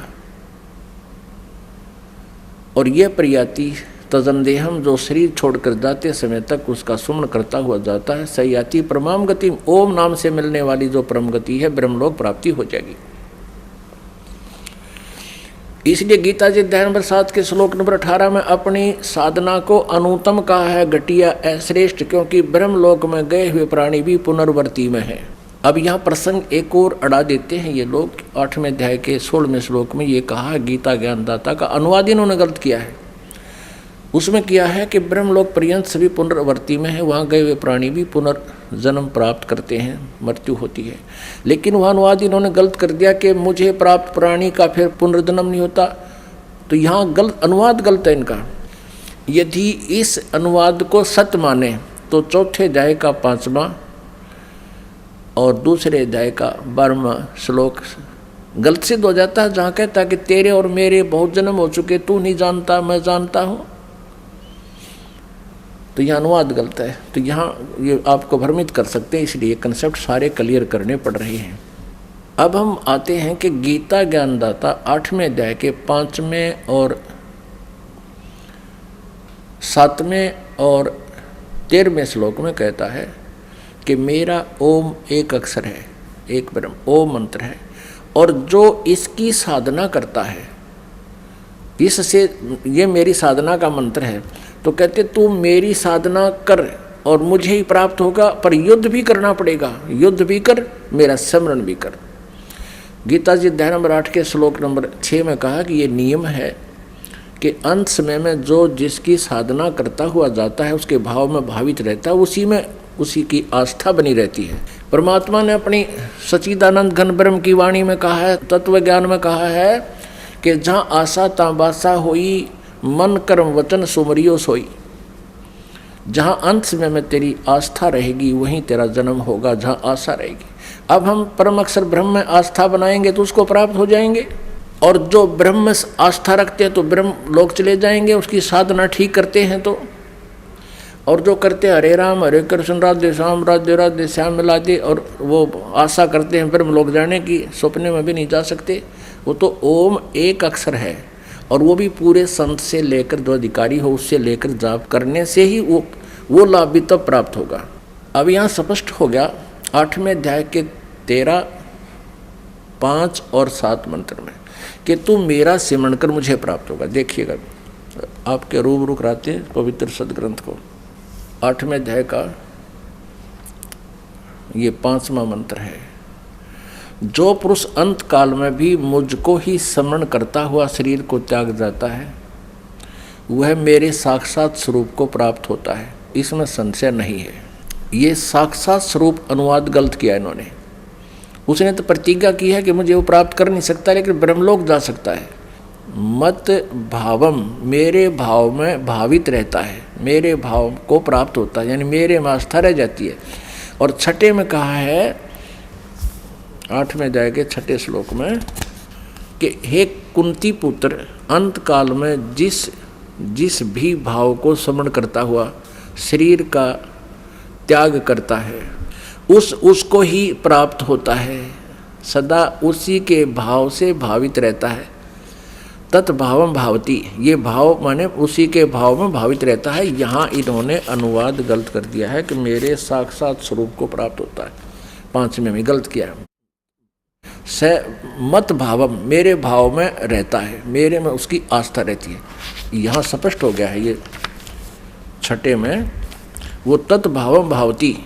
और यह प्रयाति तजन देहम, जो शरीर छोड़कर जाते समय तक उसका सुमरण करता हुआ जाता है, स याति परमाम गतिम, ओम नाम से मिलने वाली जो परम गति है ब्रह्मलोक प्राप्ति हो जाएगी। इसलिए गीता जी अध्याय नंबर 7 के श्लोक नंबर 18 में अपनी साधना को अनुत्तम कहा है, घटिया अश्रेष्ठ, क्योंकि ब्रह्मलोक में गए हुए प्राणी भी पुनर्वर्ती में है। अब यहाँ प्रसंग एक और अड़ा देते हैं ये लोग। 8वें अध्याय के 16वें श्लोक में ये कहा है, गीता ज्ञानदाता का अनुवाद इन्होंने गलत किया है। उसमें किया है कि ब्रह्मलोक पर्यंत सभी पुनर्वर्ती में है, वहाँ गए हुए प्राणी भी पुनर्जन्म प्राप्त करते हैं, मृत्यु होती है। लेकिन वह अनुवाद इन्होंने गलत कर दिया कि मुझे प्राप्त प्राणी का फिर पुनर्जन्म नहीं होता। तो यहाँ गलत अनुवाद गलत है इनका। यदि इस अनुवाद को सत्य माने तो चौथे अध्याय का 5वां और दूसरे अध्याय का 12वां श्लोक गलत सिद्ध हो जाता है, जहाँ कहता है कि तेरे और मेरे बहुत जन्म हो चुके, तू नहीं जानता मैं जानता हूँ। तो यह अनुवाद गलत है। तो यहाँ ये आपको भ्रमित कर सकते हैं, इसलिए कंसेप्ट सारे क्लियर करने पड़ रहे हैं। अब हम आते हैं कि गीता ज्ञानदाता 8वें अध्याय के 5वें और 7वें और 13वें श्लोक में कहता है कि मेरा ओम एक अक्षर है, एक ब्रह्म, ओम मंत्र है, और जो इसकी साधना करता है, इससे ये मेरी साधना का मंत्र है, तो कहते तू मेरी साधना कर और मुझे ही प्राप्त होगा, पर युद्ध भी करना पड़ेगा, युद्ध भी कर, मेरा स्मरण भी कर। गीता जी अध्याय नंबर 8 के श्लोक नंबर 6 में कहा कि ये नियम है कि अंत समय में जो जिसकी साधना करता हुआ जाता है उसके भाव में भावित रहता है, उसी में उसी की आस्था बनी रहती है। परमात्मा ने अपनी सच्चिदानंद घन ब्रह्म की वाणी में कहा है, तत्व ज्ञान में कहा है कि जहाँ आशा ताबासा होई, मन कर्म वचन सुमरियो सोई। जहाँ अंत समय में तेरी आस्था रहेगी वहीं तेरा जन्म होगा, जहाँ आशा रहेगी। अब हम परम अक्षर ब्रह्म में आस्था बनाएंगे तो उसको प्राप्त हो जाएंगे, और जो ब्रह्म में आस्था रखते हैं तो ब्रह्म लोक चले जाएंगे, उसकी साधना ठीक करते हैं तो। और जो करते हैं हरे राम हरे कृष्ण राधे श्याम राधे राधे श्याम मिलाते, और वो आशा करते हैं ब्रह्म लोक जाने की, सपने में भी नहीं जा सकते। वो तो ओम एक अक्षर है, और वो भी पूरे संत से लेकर जो अधिकारी हो उससे लेकर जाप करने से ही वो लाभ भी तब प्राप्त होगा। अब यहाँ स्पष्ट हो गया 8वें अध्याय के 13, 5 और 7 मंत्र में कि तू मेरा सिमरण कर मुझे प्राप्त होगा। देखिएगा, आपके रूबरू कराते हैं पवित्र सदग्रंथ को। 8वें अध्याय का ये 5वां मंत्र है, जो पुरुष अंत काल में भी मुझको ही स्मरण करता हुआ शरीर को त्याग जाता है वह मेरे साक्षात स्वरूप को प्राप्त होता है, इसमें संशय नहीं है। ये साक्षात स्वरूप अनुवाद गलत किया इन्होंने। उसने तो प्रतिज्ञा की है कि मुझे वो प्राप्त कर नहीं सकता, लेकिन ब्रह्मलोक जा सकता है। मत भावम, मेरे भाव में भावित रहता है, मेरे भाव को प्राप्त होता है, यानी मेरे में आस्था रह जाती है। और 6 में कहा है, 8वें अध्याय के 6 श्लोक में कि हे कुंती पुत्र, अंत काल में जिस भी भाव को स्मरण करता हुआ शरीर का त्याग करता है उसको ही प्राप्त होता है, सदा उसी के भाव से भावित रहता है। तत्भावम भावती, ये भाव माने उसी के भाव में भावित रहता है। यहाँ इन्होंने अनुवाद गलत कर दिया है कि मेरे साक्षात स्वरूप को प्राप्त होता है, 5वें में गलत किया है। स मत भावम, मेरे भाव में रहता है, मेरे में उसकी आस्था रहती है। यहाँ स्पष्ट हो गया है ये 6 में, वो तत्भावम भावती,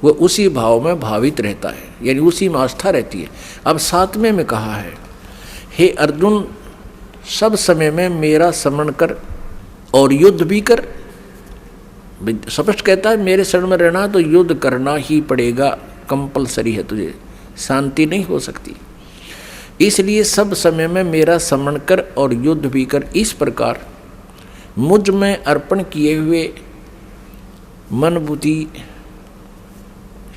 वो उसी भाव में भावित रहता है, यानी उसी में आस्था रहती है। अब 7वें में कहा है, हे अर्जुन, सब समय में मेरा स्मरण कर और युद्ध भी कर। स्पष्ट कहता है मेरे शरण में रहना तो युद्ध करना ही पड़ेगा, कंपलसरी है, तुझे शांति नहीं हो सकती। इसलिए सब समय में मेरा स्मरण कर और युद्ध भी कर। इस प्रकार मुझ में अर्पण किए हुए मन बुद्धि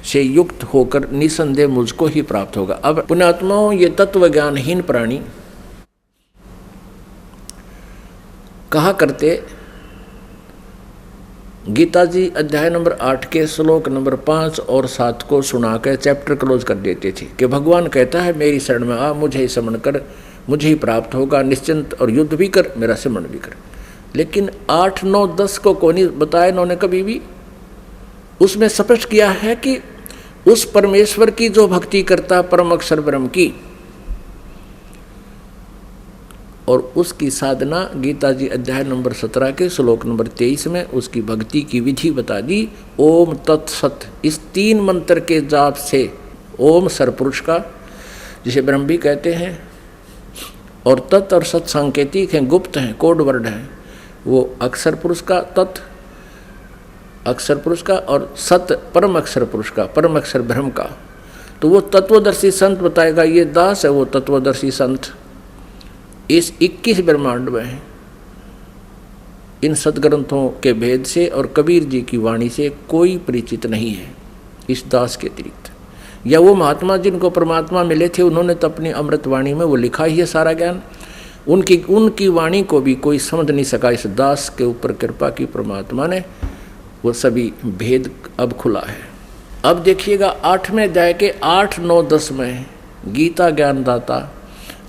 से युक्त होकर निसंदेह मुझको ही प्राप्त होगा। अब पुण्यात्माओं, ये तत्व ज्ञानहीन प्राणी कहा करते, गीता जी अध्याय नंबर 8 के श्लोक नंबर 5 और 7 को सुनाकर चैप्टर क्लोज कर देते थे कि भगवान कहता है मेरी शरण में आ, मुझे ही स्मरण कर, मुझे ही प्राप्त होगा, निश्चिंत, और युद्ध भी कर, मेरा स्मरण भी कर। लेकिन 8, 9, 10 को कौन ही बताया इन्होंने कभी भी। उसमें स्पष्ट किया है कि उस परमेश्वर की जो भक्ति करता परम अक्षर ब्रह्म की, और उसकी साधना गीता जी अध्याय नंबर 17 के श्लोक नंबर 23 में उसकी भक्ति की विधि बता दी। ओम तत्सत, इस 3 मंत्र के जाप से, ओम सरपुरुष का जिसे ब्रह्म भी कहते हैं, और तत् और सत सांकेतिक हैं, गुप्त हैं, कोड वर्ड हैं। वो अक्षर पुरुष का, तत् अक्षर पुरुष का, और सत परम अक्षर पुरुष का, परम अक्षर ब्रह्म का। तो वो तत्वदर्शी संत बताएगा, ये दास है वो तत्वदर्शी संत। इस 21 ब्रह्मांड में है, इन सदग्रंथों के भेद से और कबीर जी की वाणी से कोई परिचित नहीं है इस दास के अतिरिक्त। या वो महात्मा जिनको परमात्मा मिले थे, उन्होंने तो अपनी अमृत वाणी में वो लिखा ही है सारा ज्ञान, उनकी वाणी को भी कोई समझ नहीं सका। इस दास के ऊपर कृपा की परमात्मा ने, वो सभी भेद अब खुला है। अब देखिएगा 8वें अध्याय के 8, 9, 10 में गीता ज्ञानदाता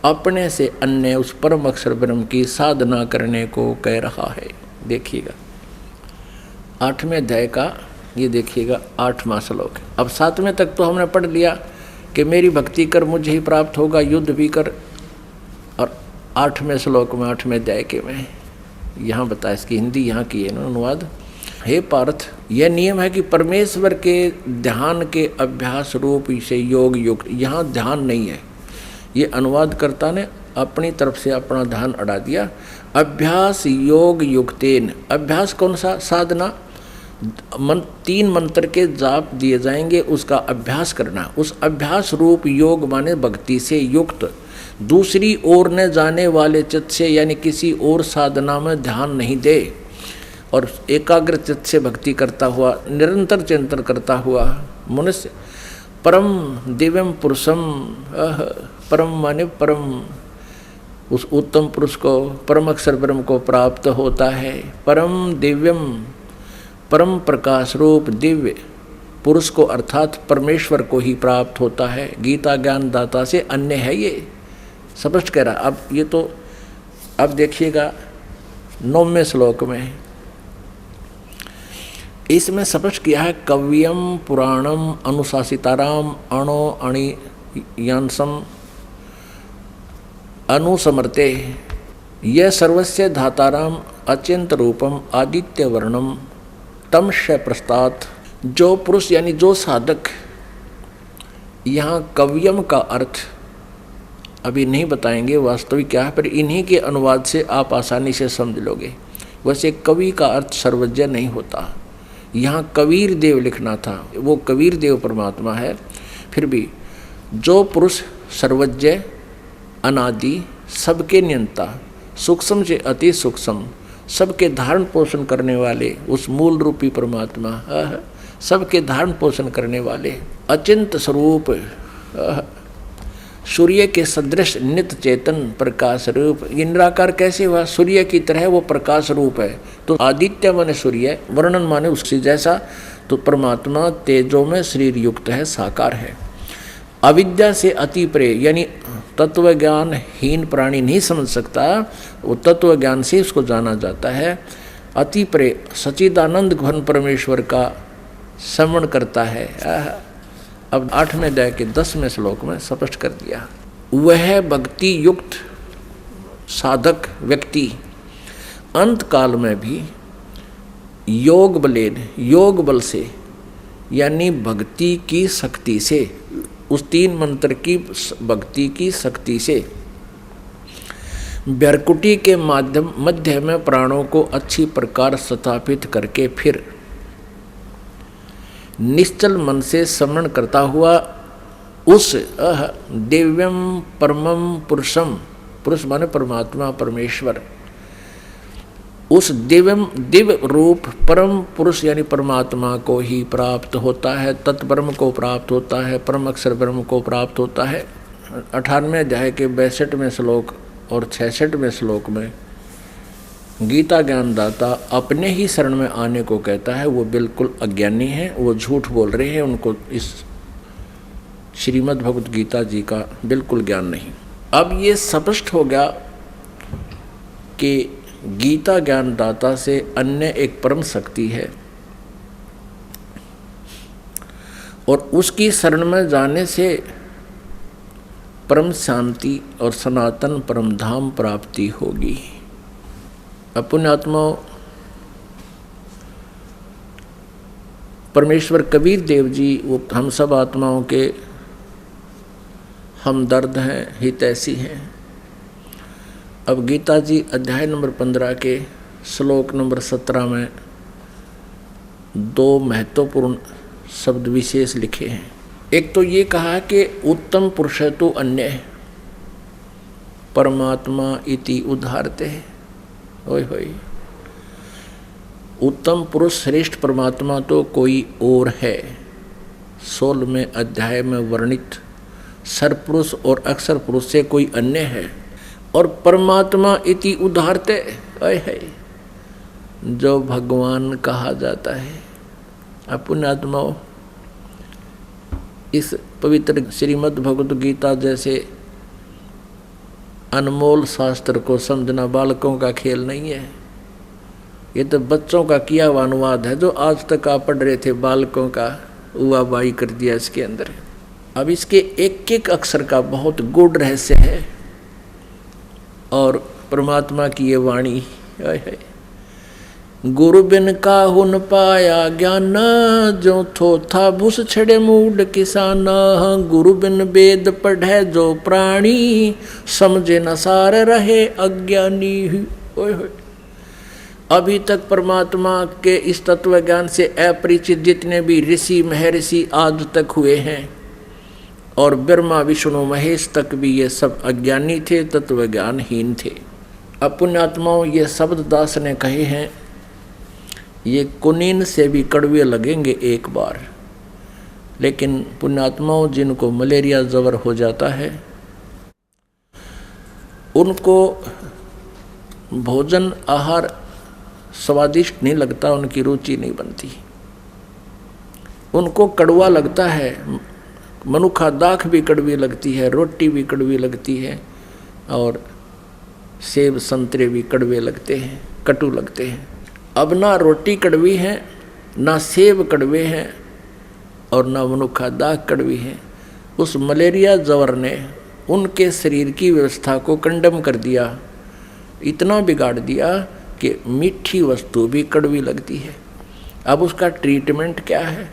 अपने से अन्य उस परम अक्षर ब्रह्म की साधना करने को कह रहा है। देखिएगा 8वें अध्याय का ये देखिएगा 8वां श्लोक। अब 7वें तक तो हमने पढ़ लिया कि मेरी भक्ति कर मुझे ही प्राप्त होगा, युद्ध भी कर। और 8वें श्लोक में 8वें अध्याय के में यहाँ बताया, इसकी हिंदी यहाँ की है ना अनुवाद। हे पार्थ, यह नियम है कि परमेश्वर के ध्यान के अभ्यास रूप से योग युक्त, यहाँ ध्यान नहीं है, ये अनुवादकर्ता ने अपनी तरफ से अपना ध्यान अड़ा दिया। अभ्यास योग युक्तेन, अभ्यास कौन सा? साधना। 3 मंत्र के जाप दिए जाएंगे, उसका अभ्यास करना। उस अभ्यास रूप योग माने भक्ति से युक्त, दूसरी ओर न जाने वाले चित्त से, यानी किसी और साधना में ध्यान नहीं दे, और एकाग्र चित्त से भक्ति करता हुआ, निरंतर चिंतन करता हुआ मनुष्य परम दिव्यम पुरुषम, परम माने परम, उस उत्तम पुरुष को, परम अक्षर ब्रह्म को प्राप्त होता है। परम दिव्यम, परम प्रकाश रूप दिव्य पुरुष को अर्थात परमेश्वर को ही प्राप्त होता है। गीता ज्ञान दाता से अन्य है, ये स्पष्ट कह रहा। अब ये तो अब देखिएगा 9वें श्लोक में, इसमें स्पष्ट किया है कव्यम पुराणम अनुशासिताराम अणो अणि यांसम अनुसमर्ते, यह सर्वस्य धाताराम अचिंत रूपम आदित्य वर्णम तमश प्रस्तात्। जो पुरुष यानी जो साधक, यहाँ कव्यम का अर्थ अभी नहीं बताएंगे वास्तविक क्या है, पर इन्हीं के अनुवाद से आप आसानी से समझ लोगे। वैसे कवि का अर्थ सर्वज्ञ नहीं होता, यहाँ कबीर देव लिखना था, वो कबीर देव परमात्मा है। फिर भी जो पुरुष सर्वज्ञ, अनादि, सबके नियंता, सूक्ष्म से अति सूक्ष्म, सबके धारण पोषण करने वाले उस मूल रूपी परमात्मा, सबके धारण पोषण करने वाले अचिंत स्वरूप, सूर्य के सदृश नित्य चेतन प्रकाश रूप। ये निराकार कैसे हुआ? सूर्य की तरह वो प्रकाश रूप है। तो आदित्य माने सूर्य, वर्णन माने उससे जैसा, तो परमात्मा तेजो में शरीर युक्त है, साकार है। अविद्या से अति परे, यानी तत्व ज्ञान हीन प्राणी नहीं समझ सकता, वो तत्व ज्ञान से उसको जाना जाता है। अति परे सच्चिदानंद घन परमेश्वर का श्रवण करता है। अब 8वें अध्याय के 10वें श्लोक में स्पष्ट कर दिया, वह भक्ति युक्त साधक व्यक्ति अंत काल में भी योग बलेन, योग बल से यानी भक्ति की शक्ति से, उस 3 मंत्र की भक्ति की शक्ति से व्याकुटी के माध्यम मध्य में प्राणों को अच्छी प्रकार स्थापित करके फिर निश्चल मन से स्मरण करता हुआ उस दिव्यम परमम पुरुषम, पुरुष माने परमात्मा परमेश्वर, उस दिव्य रूप परम पुरुष यानी परमात्मा को ही प्राप्त होता है, तत्ब्रह्म को प्राप्त होता है, परम अक्षर ब्रह्म को प्राप्त होता है। 18वें अध्याय के 62वें श्लोक और 66वें श्लोक में गीता ज्ञानदाता अपने ही शरण में आने को कहता है। वो बिल्कुल अज्ञानी हैं, वो झूठ बोल रहे हैं, उनको इस श्रीमद् भगवत गीता जी का बिल्कुल ज्ञान नहीं। अब ये स्पष्ट हो गया कि गीता ज्ञानदाता से अन्य एक परम शक्ति है और उसकी शरण में जाने से परम शांति और सनातन परम धाम प्राप्ति होगी। पुण्यात्माओं, परमेश्वर कबीर देव जी वो हम सब आत्माओं के हमदर्द हैं, हितैषी हैं। अब गीता जी अध्याय नंबर 15 के श्लोक नंबर 17 में 2 महत्वपूर्ण शब्द विशेष लिखे हैं। एक तो ये कहा कि उत्तम पुरुष तो अन्य परमात्मा इति उद्धारते। ओए होए, उत्तम पुरुष श्रेष्ठ परमात्मा तो कोई और है। 16वें अध्याय में वर्णित सरपुरुष और अक्षर पुरुष से कोई अन्य है। और परमात्मा इति उद्धारते है, जो भगवान कहा जाता है। पुण्यात्माओं, इस पवित्र श्रीमद् भगवत गीता जैसे अनमोल शास्त्र को समझना बालकों का खेल नहीं है। ये तो बच्चों का किया हुआ अनुवाद है जो आज तक आप पढ़ रहे थे, बालकों का उवा बाई कर दिया इसके अंदर। अब इसके एक एक अक्षर का बहुत गूढ़ रहस्य है और परमात्मा की ये वाणी है। गुरु बिन काहुन पाया ज्ञान, जो थो था भूस छड़े मूड किसान। गुरु बिन वेद पढ़े जो प्राणी, समझे न सार रहे अज्ञानी। ओए होए, अभी तक परमात्मा के इस तत्व ज्ञान से अपरिचित जितने भी ऋषि महर्षि आज तक हुए हैं, और ब्रह्मा विष्णु महेश तक भी ये सब अज्ञानी थे, तत्व ज्ञानहीन थे। अब पुण्यात्माओं, ये शब्द दास ने कहे हैं, ये कुनीन से भी कड़वे लगेंगे एक बार, लेकिन पुण्यात्माओं जिनको मलेरिया जवर हो जाता है उनको भोजन आहार स्वादिष्ट नहीं लगता, उनकी रुचि नहीं बनती, उनको कड़वा लगता है। मनुखा दाख भी कड़वी लगती है, रोटी भी कड़वी लगती है, और सेब संतरे भी कड़वे लगते हैं, कटु लगते हैं। अब ना रोटी कड़वी है, ना सेब कड़वे हैं, और ना मनुखा दाख कड़वी है। उस मलेरिया जवर ने उनके शरीर की व्यवस्था को कंडम कर दिया, इतना बिगाड़ दिया कि मीठी वस्तु भी कड़वी लगती है। अब उसका ट्रीटमेंट क्या है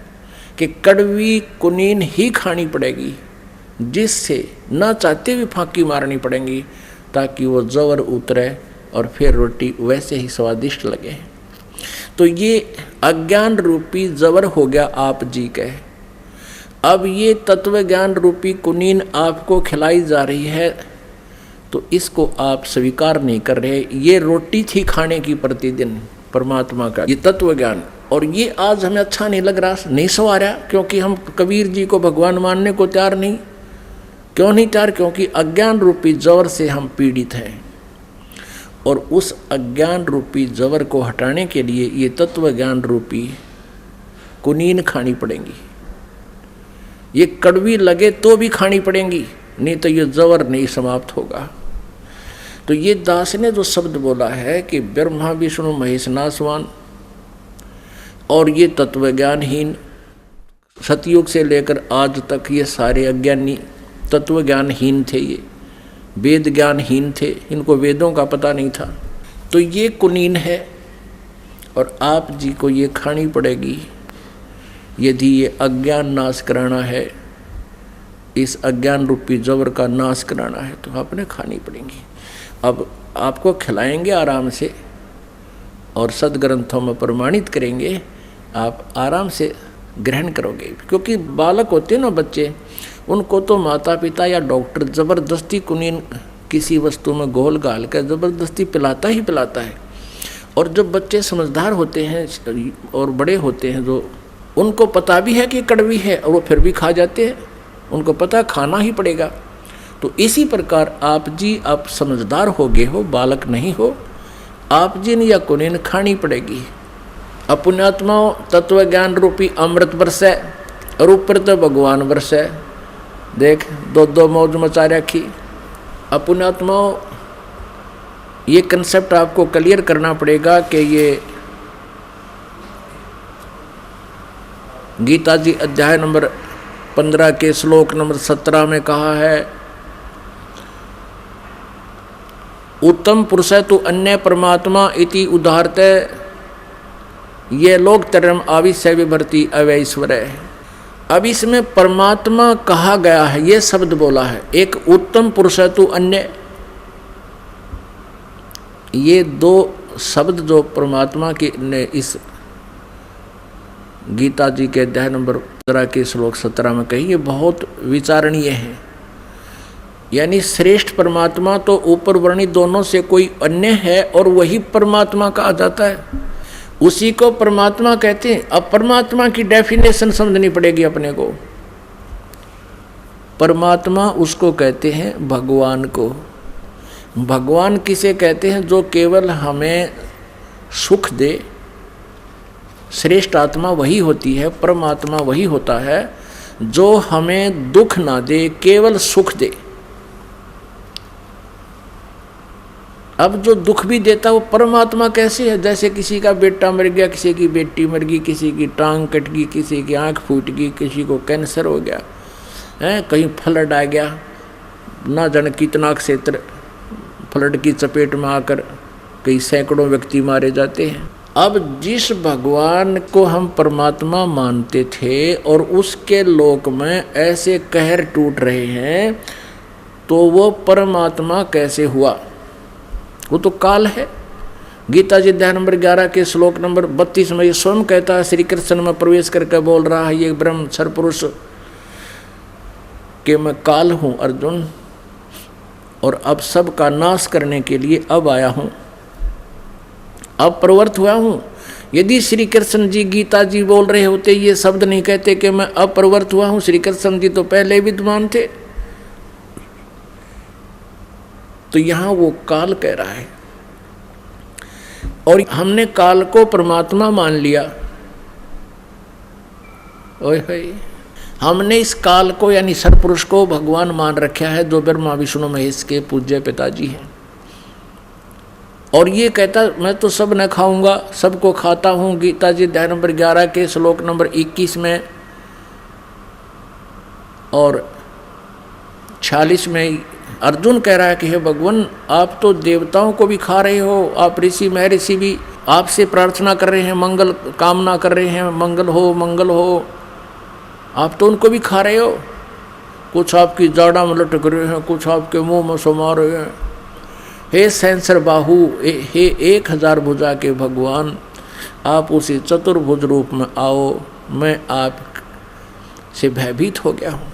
कि कड़वी कुनीन ही खानी पड़ेगी, जिससे ना चाहते भी फांकी मारनी पड़ेगी, ताकि वो जवर उतरे और फिर रोटी वैसे ही स्वादिष्ट लगे। तो ये अज्ञान रूपी जवर हो गया आप जी के। अब ये तत्व ज्ञान रूपी कुनीन आपको खिलाई जा रही है, तो इसको आप स्वीकार नहीं कर रहे। ये रोटी थी खाने की प्रतिदिन परमात्मा का ये तत्व ज्ञान, और ये आज हमें अच्छा नहीं लग रहा, नहीं सवारा, क्योंकि हम कबीर जी को भगवान मानने को तैयार नहीं। क्यों नहीं तैयार? क्योंकि अज्ञान रूपी जवर से हम पीड़ित हैं, और उस अज्ञान रूपी जवर को हटाने के लिए ये तत्व ज्ञान रूपी कुनीन खानी पड़ेंगी। ये कड़वी लगे तो भी खानी पड़ेंगी, नहीं तो ये जवर नहीं समाप्त होगा। तो ये दास ने जो शब्द बोला है कि ब्रह्मा विष्णु महेश नासवान, और ये तत्व ज्ञानहीन, सतयुग से लेकर आज तक ये सारे अज्ञानी तत्व ज्ञानहीन थे, ये वेद ज्ञानहीन थे, इनको वेदों का पता नहीं था। तो ये कुनीन है, और आप जी को ये खानी पड़ेगी यदि ये अज्ञान नाश कराना है, इस अज्ञान रूपी जवर का नाश कराना है, तो आपने खानी पड़ेंगी। अब आपको खिलाएंगे आराम से और सदग्रंथों में प्रमाणित करेंगे, आप आराम से ग्रहण करोगे। क्योंकि बालक होते हैं ना बच्चे, उनको तो माता पिता या डॉक्टर ज़बरदस्ती कुनीन किसी वस्तु में घोल घाल कर ज़बरदस्ती पिलाता ही पिलाता है। और जब बच्चे समझदार होते हैं और बड़े होते हैं, जो उनको पता भी है कि कड़वी है, और वो फिर भी खा जाते हैं, उनको पता खाना ही पड़ेगा। तो इसी प्रकार आप जी, आप समझदार हो गए हो, बालक नहीं हो, आप जी ने या कुनीन खानी पड़ेगी। अपुण्यात्माओं, तत्व ज्ञान रूपी अमृत बरसे और ऊपर तो भगवान बरसे, देख दो दो मौज मचा रखी। अपुण्यात्माओं, ये कंसेप्ट आपको क्लियर करना पड़ेगा कि ये गीता जी अध्याय नंबर 15 के श्लोक नंबर 17 में कहा है, उत्तम पुरुष तो अन्य परमात्मा इति उदाहरते, ये लोग तरम आविश्य विभर्ति अवैश्वर है। अब इसमें परमात्मा कहा गया है, ये शब्द बोला है, एक उत्तम पुरुष तो अन्य, ये दो शब्द जो परमात्मा के ने इस गीता जी के अध्याय नंबर 15 के श्लोक 17 में कही, ये बहुत विचारणीय है। यानी श्रेष्ठ परमात्मा तो ऊपर वर्णित दोनों से कोई अन्य है, और वही परमात्मा कहा जाता है, उसी को परमात्मा कहते हैं। अब परमात्मा की डेफिनेशन समझनी पड़ेगी अपने को। परमात्मा उसको कहते हैं भगवान को। भगवान किसे कहते हैं? जो केवल हमें सुख दे। श्रेष्ठ आत्मा वही होती है, परमात्मा वही होता है जो हमें दुख ना दे, केवल सुख दे। अब जो दुख भी देता वो परमात्मा कैसे है? जैसे किसी का बेटा मर गया, किसी की बेटी मर गई, किसी की टांग कट गई, किसी की आंख फूट गई, किसी को कैंसर हो गया है, कहीं फ्लड आ गया, ना जाने कितना क्षेत्र फ्लड की चपेट में आकर कई सैकड़ों व्यक्ति मारे जाते हैं। अब जिस भगवान को हम परमात्मा मानते थे और उसके लोक में ऐसे कहर टूट रहे हैं, तो वो परमात्मा कैसे हुआ? वो तो काल है। गीता जी अध्याय नंबर 11 के श्लोक नंबर 32 में ये स्वयं कहता है, श्री कृष्ण में प्रवेश करके बोल रहा है, ये ब्रह्म क्षर पुरुष के मैं काल हूँ अर्जुन, और अब सब का नाश करने के लिए अब आया हूँ, अब प्रवृत्त हुआ हूँ। यदि श्री कृष्ण जी गीता जी बोल रहे होते, ये शब्द नहीं कहते कि मैं अब प्रवृत्त हुआ हूँ, श्री कृष्ण जी तो पहले विद्वान थे। तो यहाँ वो काल कह रहा है, और हमने काल को परमात्मा मान लिया। ओए होए, हमने इस काल को यानी सरपुरुष को भगवान मान रखा है, जो ब्रह्मा विष्णु महेश के पूज्य पिताजी हैं। और ये कहता मैं तो सब न खाऊंगा, सबको खाता हूँ। गीता जी अध्याय नंबर 11 के श्लोक नंबर 21 में और 46 में अर्जुन कह रहा है कि हे भगवान, आप तो देवताओं को भी खा रहे हो, आप ऋषि महर्षि भी आपसे प्रार्थना कर रहे हैं, मंगल कामना कर रहे हैं, मंगल हो मंगल हो, आप तो उनको भी खा रहे हो। कुछ आपकी जाड़ा में लटक रहे हैं, कुछ आपके मुंह में समा रहे हैं। हे सहस्र बाहु, हे 1000 भुजा के भगवान, आप उसी चतुर्भुज रूप में आओ, मैं आप से भयभीत हो गया हूँ।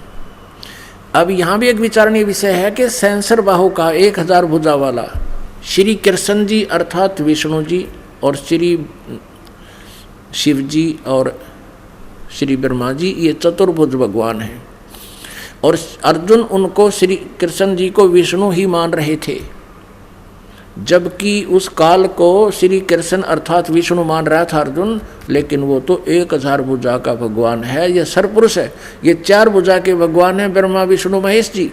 अब यहाँ भी एक विचारणीय विषय है कि सहस्र बाहु का 1000 भुजा वाला श्री कृष्ण जी अर्थात विष्णु जी और श्री शिव जी और श्री ब्रह्मा जी, ये चतुर्भुज भगवान हैं। और अर्जुन उनको श्री कृष्ण जी को विष्णु ही मान रहे थे, जबकि उस काल को श्री कृष्ण अर्थात विष्णु मान रहा था अर्जुन, लेकिन वो तो 1000 भुजा का भगवान है, ये सरपुरुष है। ये 4 भुजा के भगवान हैं, ब्रह्मा विष्णु महेश जी,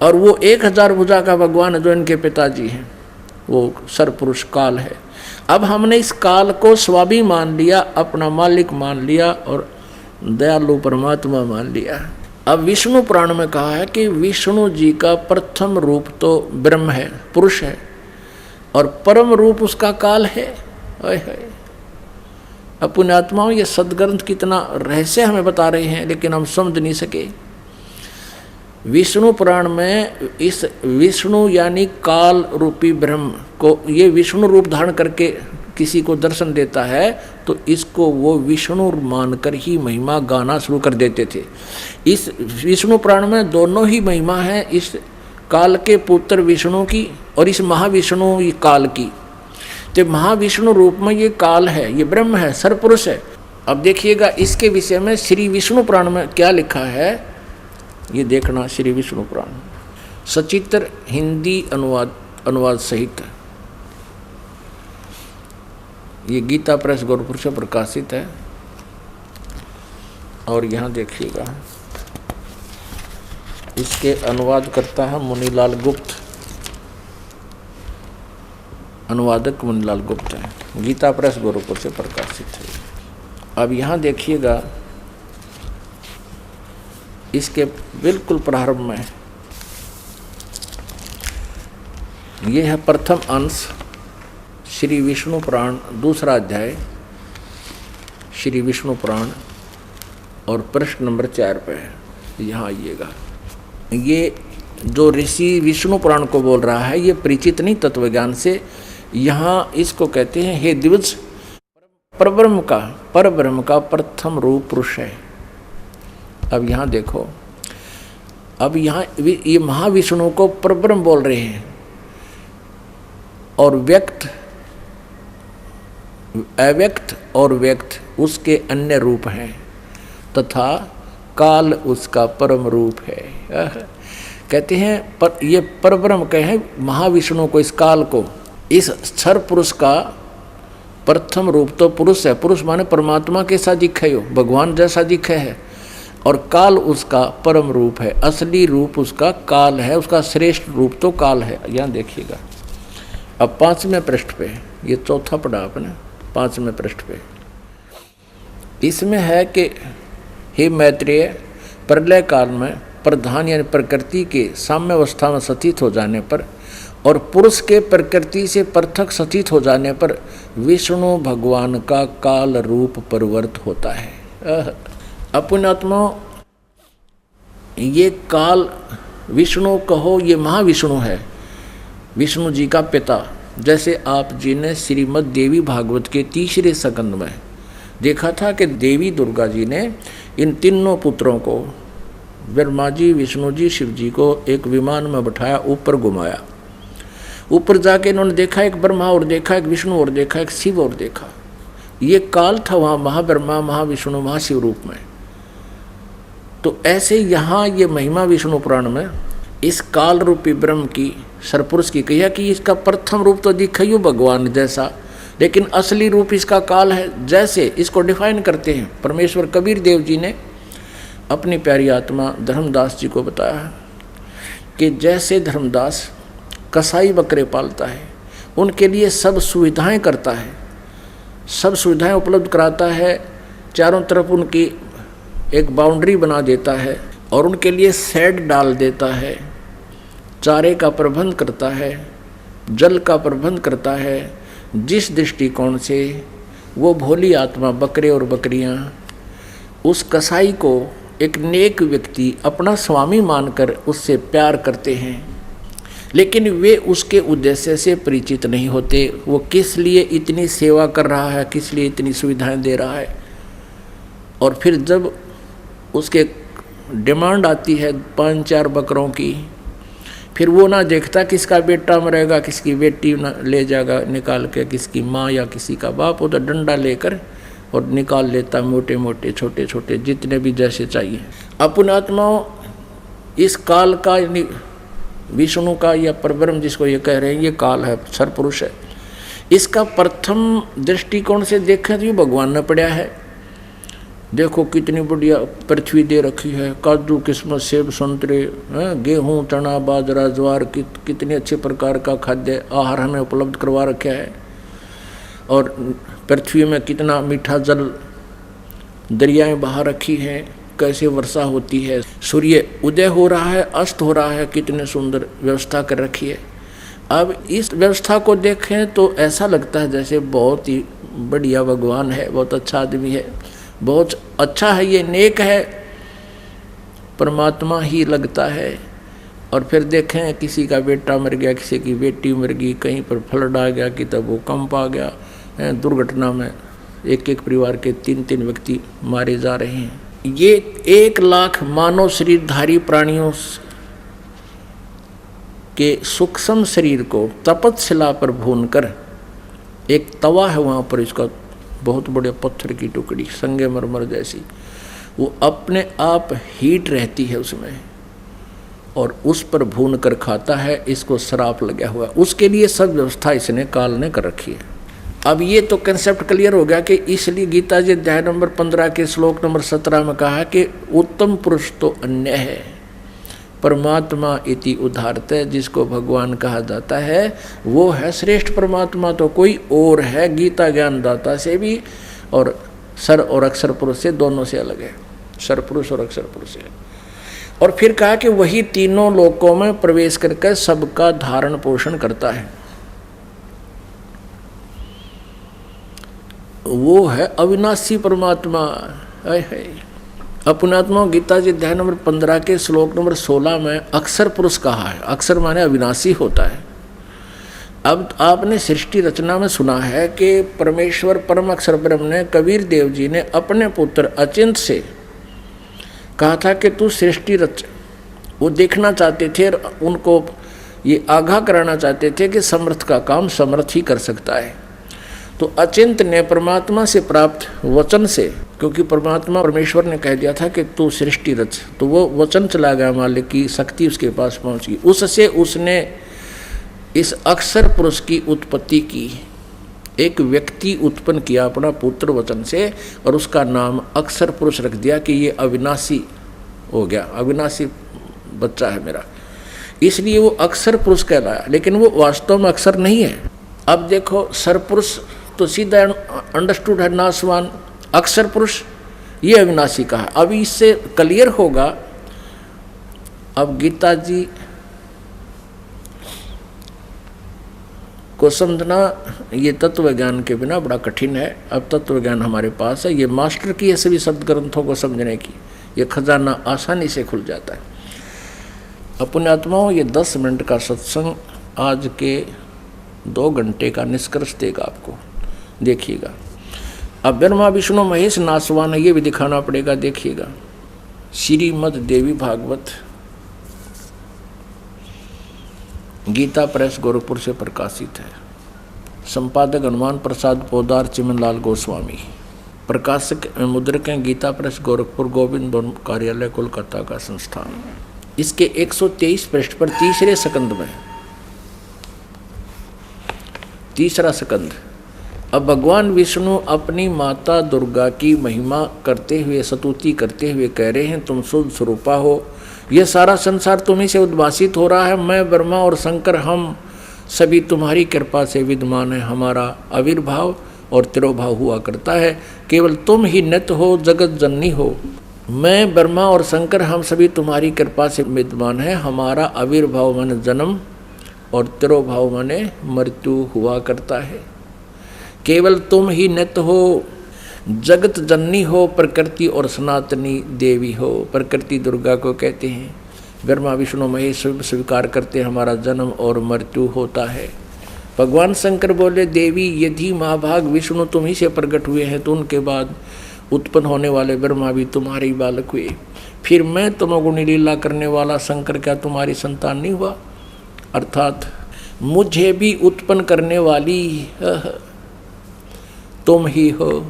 और वो 1000 भुजा का भगवान है जो इनके पिताजी हैं, वो सरपुरुष काल है। अब हमने इस काल को स्वामी मान लिया, अपना मालिक मान लिया और दयालु परमात्मा मान लिया। अब विष्णु पुराण में कहा है कि विष्णु जी का प्रथम रूप तो ब्रह्म है, पुरुष है, और परम रूप उसका काल है। अब पुण्यात्माओं, ये सदग्रंथ कितना रहस्य हमें बता रहे हैं, लेकिन हम समझ नहीं सके। विष्णु पुराण में इस विष्णु यानी काल रूपी ब्रह्म को, ये विष्णु रूप धारण करके किसी को दर्शन देता है तो इसको वो विष्णु मानकर ही महिमा गाना शुरू कर देते थे। इस विष्णु पुराण में दोनों ही महिमा है, इस काल के पुत्र विष्णु की और इस महाविष्णु काल की। तो महाविष्णु रूप में ये काल है, ये ब्रह्म है, सरपुरुष है। अब देखिएगा इसके विषय में श्री विष्णु पुराण में क्या लिखा है, ये देखना। श्री विष्णु पुराण सचित्र हिंदी अनुवाद सहित, ये गीता प्रेस गोरखपुर से प्रकाशित है। और यहाँ देखिएगा इसके अनुवाद करता है मुनीलाल गुप्त, अनुवादक मुनीलाल गुप्त है, गीता प्रेस गोरखपुर से प्रकाशित है। अब यहाँ देखिएगा इसके बिल्कुल प्रारंभ में ये है प्रथम अंश श्री विष्णु पुराण, दूसरा अध्याय श्री विष्णु पुराण, और प्रश्न नंबर 4 पे है। यहाँ आइएगा, ये जो ऋषि विष्णु पुराण को बोल रहा है ये परिचित नहीं तत्वज्ञान से। यहाँ इसको कहते हैं हे दिवस, परब्रह्म का प्रथम रूप पुरुष है। अब यहाँ देखो, अब यहाँ ये महाविष्णु को परब्रह्म बोल रहे हैं, और व्यक्त अव्यक्त और व्यक्त उसके अन्य रूप हैं, तथा काल उसका परम रूप है। कहते हैं पर ये परब्रह्म कहे महाविष्णु को, इस काल को, इस क्षर पुरुष का प्रथम रूप तो पुरुष है। पुरुष माने परमात्मा के साथ दिखे हो, भगवान जैसा दिखे है, और काल उसका परम रूप है, असली रूप उसका काल है, उसका श्रेष्ठ रूप तो काल है। यहाँ देखिएगा अब 5वें पृष्ठ पे, ये चौथा पढ़ा आपने, 5वें पृष्ठ पे इसमें है कि हे मैत्रेय, प्रलय काल में प्रधान यानी प्रकृति के साम्य अवस्था में स्थित हो जाने पर और पुरुष के प्रकृति से पृथक स्थित हो जाने पर विष्णु भगवान का काल रूप परिवर्त होता है। अपनात्मा ये काल विष्णु कहो, ये महाविष्णु है, विष्णु जी का पिता। जैसे आप जी ने श्रीमद् देवी भागवत के 3 स्कंद में देखा था कि देवी दुर्गा जी ने इन तीनों पुत्रों को, ब्रह्मा जी, विष्णु जी, शिव जी को एक विमान में बिठाया, ऊपर घुमाया। ऊपर जाके इन्होंने देखा, एक ब्रह्मा और देखा, एक विष्णु और देखा, एक शिव और देखा। ये काल था वहाँ महाब्रह्मा, महाविष्णु, महाशिव रूप में। तो ऐसे यहाँ ये महिमा विष्णु पुराण में इस काल रूपी ब्रह्म की, सरपुरुष की कही कि इसका प्रथम रूप तो दिखाइयो भगवान जैसा, लेकिन असली रूप इसका काल है। जैसे इसको डिफाइन करते हैं परमेश्वर कबीर देव जी ने अपनी प्यारी आत्मा धर्मदास जी को बताया कि जैसे धर्मदास कसाई बकरे पालता है, उनके लिए सब सुविधाएं करता है, सब सुविधाएं उपलब्ध कराता है, चारों तरफ उनकी एक बाउंड्री बना देता है और उनके लिए शेड डाल देता है, चारे का प्रबंध करता है, जल का प्रबंध करता है। जिस दृष्टिकोण से वो भोली आत्मा बकरे और बकरियां उस कसाई को एक नेक व्यक्ति अपना स्वामी मानकर उससे प्यार करते हैं, लेकिन वे उसके उद्देश्य से परिचित नहीं होते। वो किस लिए इतनी सेवा कर रहा है, किस लिए इतनी सुविधाएं दे रहा है। और फिर जब उसके डिमांड आती है 5-4 बकरों की, फिर वो ना देखता किसका बेटा मरेगा, किसकी बेटी ना ले जाएगा निकाल के, किसकी माँ या किसी का बाप, वो तो डंडा लेकर और निकाल लेता मोटे मोटे छोटे छोटे जितने भी जैसे चाहिए। अपनात्माओं इस काल का, विष्णु का या परब्रह्म जिसको ये कह रहे हैं, ये काल है, सरपुरुष है। इसका प्रथम दृष्टिकोण से देखें तो ये भगवान ने पढ़ा है। देखो कितनी बढ़िया पृथ्वी दे रखी है, काजू, किस्मत, सेब, संतरे, गेहूँ, चना, बाजरा, ज्वार, कितने अच्छे प्रकार का खाद्य आहार हमें उपलब्ध करवा रखा है। और पृथ्वी में कितना मीठा जल, दरियाएं बहा रखी हैं, कैसे वर्षा होती है, सूर्य उदय हो रहा है, अस्त हो रहा है, कितने सुंदर व्यवस्था कर रखी है। अब इस व्यवस्था को देखें तो ऐसा लगता है जैसे बहुत ही बढ़िया भगवान है, बहुत अच्छा आदमी है, बहुत अच्छा है, ये नेक है, परमात्मा ही लगता है। और फिर देखें किसी का बेटा मर गया, किसी की बेटी मर गई, कहीं पर फ्लड आ गया, कि तब भूकंप आ गया, दुर्घटना में एक परिवार के 3-3 व्यक्ति मारे जा रहे हैं। ये 1 लाख मानव शरीरधारी प्राणियों के सूक्ष्म शरीर को तपतशिला पर भूनकर, एक तवा है वहाँ पर, इसका बहुत बड़े पत्थर की टुकड़ी संगमरमर जैसी, वो अपने आप हीट रहती है उसमें, और उस पर भून कर खाता है। इसको श्राप लगा हुआ, उसके लिए सब व्यवस्था इसने काल ने कर रखी है। अब ये तो कंसेप्ट क्लियर हो गया कि इसलिए गीता जी अध्याय नंबर 15 के श्लोक नंबर 17 में कहा कि उत्तम पुरुष तो अन्य है, परमात्मा इति उदाहरते, जिसको भगवान कहा जाता है वो है श्रेष्ठ परमात्मा, तो कोई और है गीता ज्ञानदाता से भी, और सर और अक्षर पुरुष से दोनों से अलग है, सर पुरुष और अक्षर पुरुष से। और फिर कहा कि वही तीनों लोकों में प्रवेश करके सबका धारण पोषण करता है, वो है अविनाशी परमात्मा। अपनात्मा गीता जी अध्याय नंबर 15 के श्लोक नंबर 16 में अक्षर पुरुष कहा है, अक्षर माने अविनाशी होता है। अब आपने सृष्टि रचना में सुना है कि परमेश्वर परम अक्षर ब्रह्म ने, कबीर देव जी ने अपने पुत्र अचिंत से कहा था कि तू सृष्टि रच। वो देखना चाहते थे, उनको ये आगाह कराना चाहते थे कि समर्थ का काम समर्थ ही कर सकता है। तो अचिंत ने परमात्मा से प्राप्त वचन से, क्योंकि परमात्मा परमेश्वर ने कह दिया था कि तू सृष्टि रच, तो वो वचन चला गया, मालिक की शक्ति उसके पास पहुंच गई। उससे उसने इस अक्षर पुरुष की उत्पत्ति की, एक व्यक्ति उत्पन्न किया अपना पुत्र वचन से, और उसका नाम अक्षर पुरुष रख दिया कि ये अविनाशी हो गया, अविनाशी बच्चा है मेरा। इसलिए वो अक्षर पुरुष कहलाया, लेकिन वो वास्तव में अक्षर नहीं है। अब देखो, सरपुरुष तो सीधा अंडरस्टूड है, नाशवान। अक्षर पुरुष ये अविनाशी का है। अब इससे क्लियर होगा। अब गीता जी को समझना ये तत्व ज्ञान के बिना बड़ा कठिन है। अब तत्व ज्ञान हमारे पास है, ये मास्टर की है सभी शब्द ग्रंथों को समझने की, ये खजाना आसानी से खुल जाता है। अपने आत्माओं, ये 10 मिनट का सत्संग आज के 2 घंटे का निष्कर्ष देगा आपको, देखिएगा। अब ब्रह्मा विष्णु महेश नासवान है, ये भी दिखाना पड़ेगा, देखिएगा। श्रीमद् देवी भागवत गीता प्रेस गोरखपुर से प्रकाशित है। संपादक हनुमान प्रसाद पोदार, चिमनलाल गोस्वामी। प्रकाशक मुद्रक हैं गीता प्रेस गोरखपुर, गोविंद भवन कार्यालय, कोलकाता का संस्थान। इसके 123 पृष्ठ पर तीसरे स्कंद में, तीसरा स्कंद। अब भगवान विष्णु अपनी माता दुर्गा की महिमा करते हुए, स्तुति करते हुए कह रहे हैं, तुम शुद्ध स्वरूपा हो, यह सारा संसार तुम्हीं से उद्भासित हो रहा है। मैं ब्रह्मा और शंकर हम सभी तुम्हारी कृपा से विद्यमान है। हमारा आविर्भाव और तिरोभाव हुआ करता है, केवल तुम ही नित्य हो, जगत जननी हो। मैं ब्रह्मा और शंकर हम सभी तुम्हारी कृपा से विद्यमान है। हमारा आविर्भाव माने जन्म और तिरोभाव माने मृत्यु हुआ करता है। केवल तुम ही नित्य हो, जगत जननी हो, प्रकृति और सनातनी देवी हो। प्रकृति दुर्गा को कहते हैं। ब्रह्मा विष्णु महेश स्वीकार करते हमारा जन्म और मृत्यु होता है। भगवान शंकर बोले, देवी यदि महाभाग विष्णु तुम ही से प्रकट हुए हैं, तो उनके बाद उत्पन्न होने वाले ब्रह्मा भी तुम्हारे ही बालक हुए। फिर मैं तमोगुणी लीला करने वाला शंकर क्या तुम्हारी संतान नहीं हुआ? अर्थात मुझे भी उत्पन्न करने वाली तुम ही हो।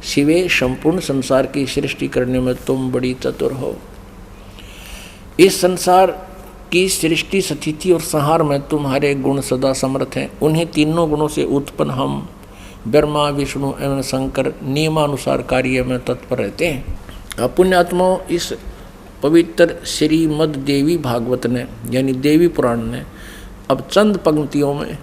शिवे, संपूर्ण संसार की सृष्टि करने में तुम बड़ी चतुर हो। इस संसार की सृष्टि, स्थिति और संहार में तुम्हारे गुण सदा समर्थ हैं। उन्हीं तीनों गुणों से उत्पन्न हम ब्रह्मा विष्णु एवं शंकर नियमानुसार कार्य में तत्पर रहते हैं। पुण्यात्माओं, इस पवित्र श्रीमद् देवी भागवत ने, यानी देवी पुराण ने, अब चंद पंक्तियों में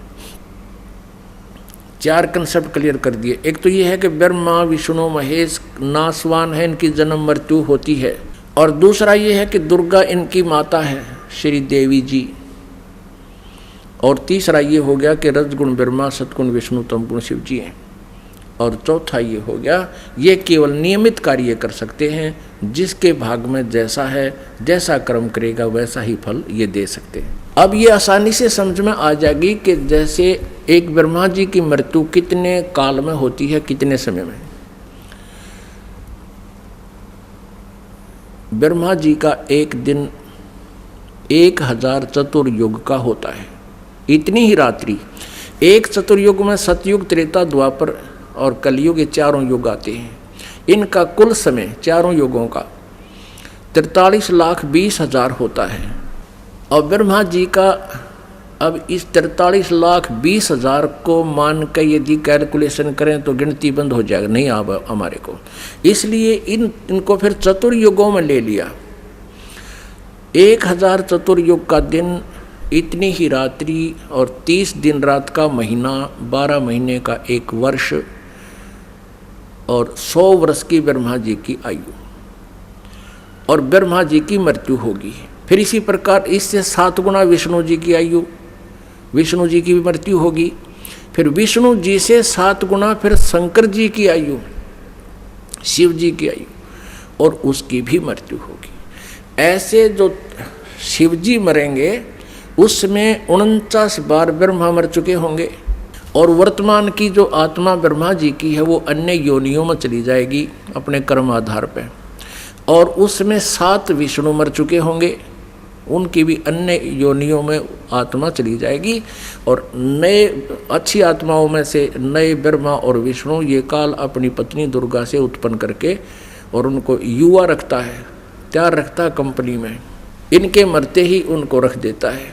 4 कंसेप्ट क्लियर कर दिए। एक तो ये है कि ब्रह्मा विष्णु महेश नासवान है, इनकी जन्म मृत्यु होती है। और दूसरा ये है कि दुर्गा इनकी माता है, श्री देवी जी। और तीसरा ये हो गया कि रजगुण ब्रह्मा, सतगुण विष्णु, तमगुण शिव जी हैं। और चौथा ये हो गया, ये केवल नियमित कार्य कर सकते हैं, जिसके भाग में जैसा है, जैसा कर्म करेगा वैसा ही फल ये दे सकते हैं। अब ये आसानी से समझ में आ जाएगी कि जैसे एक ब्रह्मा जी की मृत्यु कितने काल में होती है, कितने समय में। ब्रह्मा जी का एक दिन 1000 चतुर्युग का होता है। इतनी ही रात्रि, एक चतुर्युग में सतयुग, त्रेता, द्वापर और कलयुग, ये 4 युग आते हैं। इनका कुल समय 4 युगों का 43,20,000 होता है। और ब्रह्मा जी का अब इस 43,20,000 को मान कर यदि कैलकुलेशन करें तो गिनती बंद हो जाएगा, नहीं अब हमारे को। इसलिए इनको फिर चतुर्युगों में ले लिया। 1000 चतुर्युग का दिन, इतनी ही रात्रि और 30 दिन रात का महीना, 12 महीने का 1 वर्ष और 100 वर्ष की ब्रह्मा जी की आयु। और ब्रह्मा जी की मृत्यु होगी। फिर इसी प्रकार इससे 7 गुना विष्णु जी की आयु, विष्णु जी की भी मृत्यु होगी। फिर विष्णु जी से 7 गुना फिर शंकर जी की आयु, शिव जी की आयु, और उसकी भी मृत्यु होगी। ऐसे जो शिव जी मरेंगे उसमें 49 बार ब्रह्मा मर चुके होंगे। और वर्तमान की जो आत्मा ब्रह्मा जी की है वो अन्य योनियों में चली जाएगी अपने कर्म आधार पे। और उसमें 7 विष्णु मर चुके होंगे, उनकी भी अन्य योनियों में आत्मा चली जाएगी। और नए अच्छी आत्माओं में से नए ब्रह्मा और विष्णु ये काल अपनी पत्नी दुर्गा से उत्पन्न करके और उनको युवा रखता है, तैयार रखता है कंपनी में। इनके मरते ही उनको रख देता है।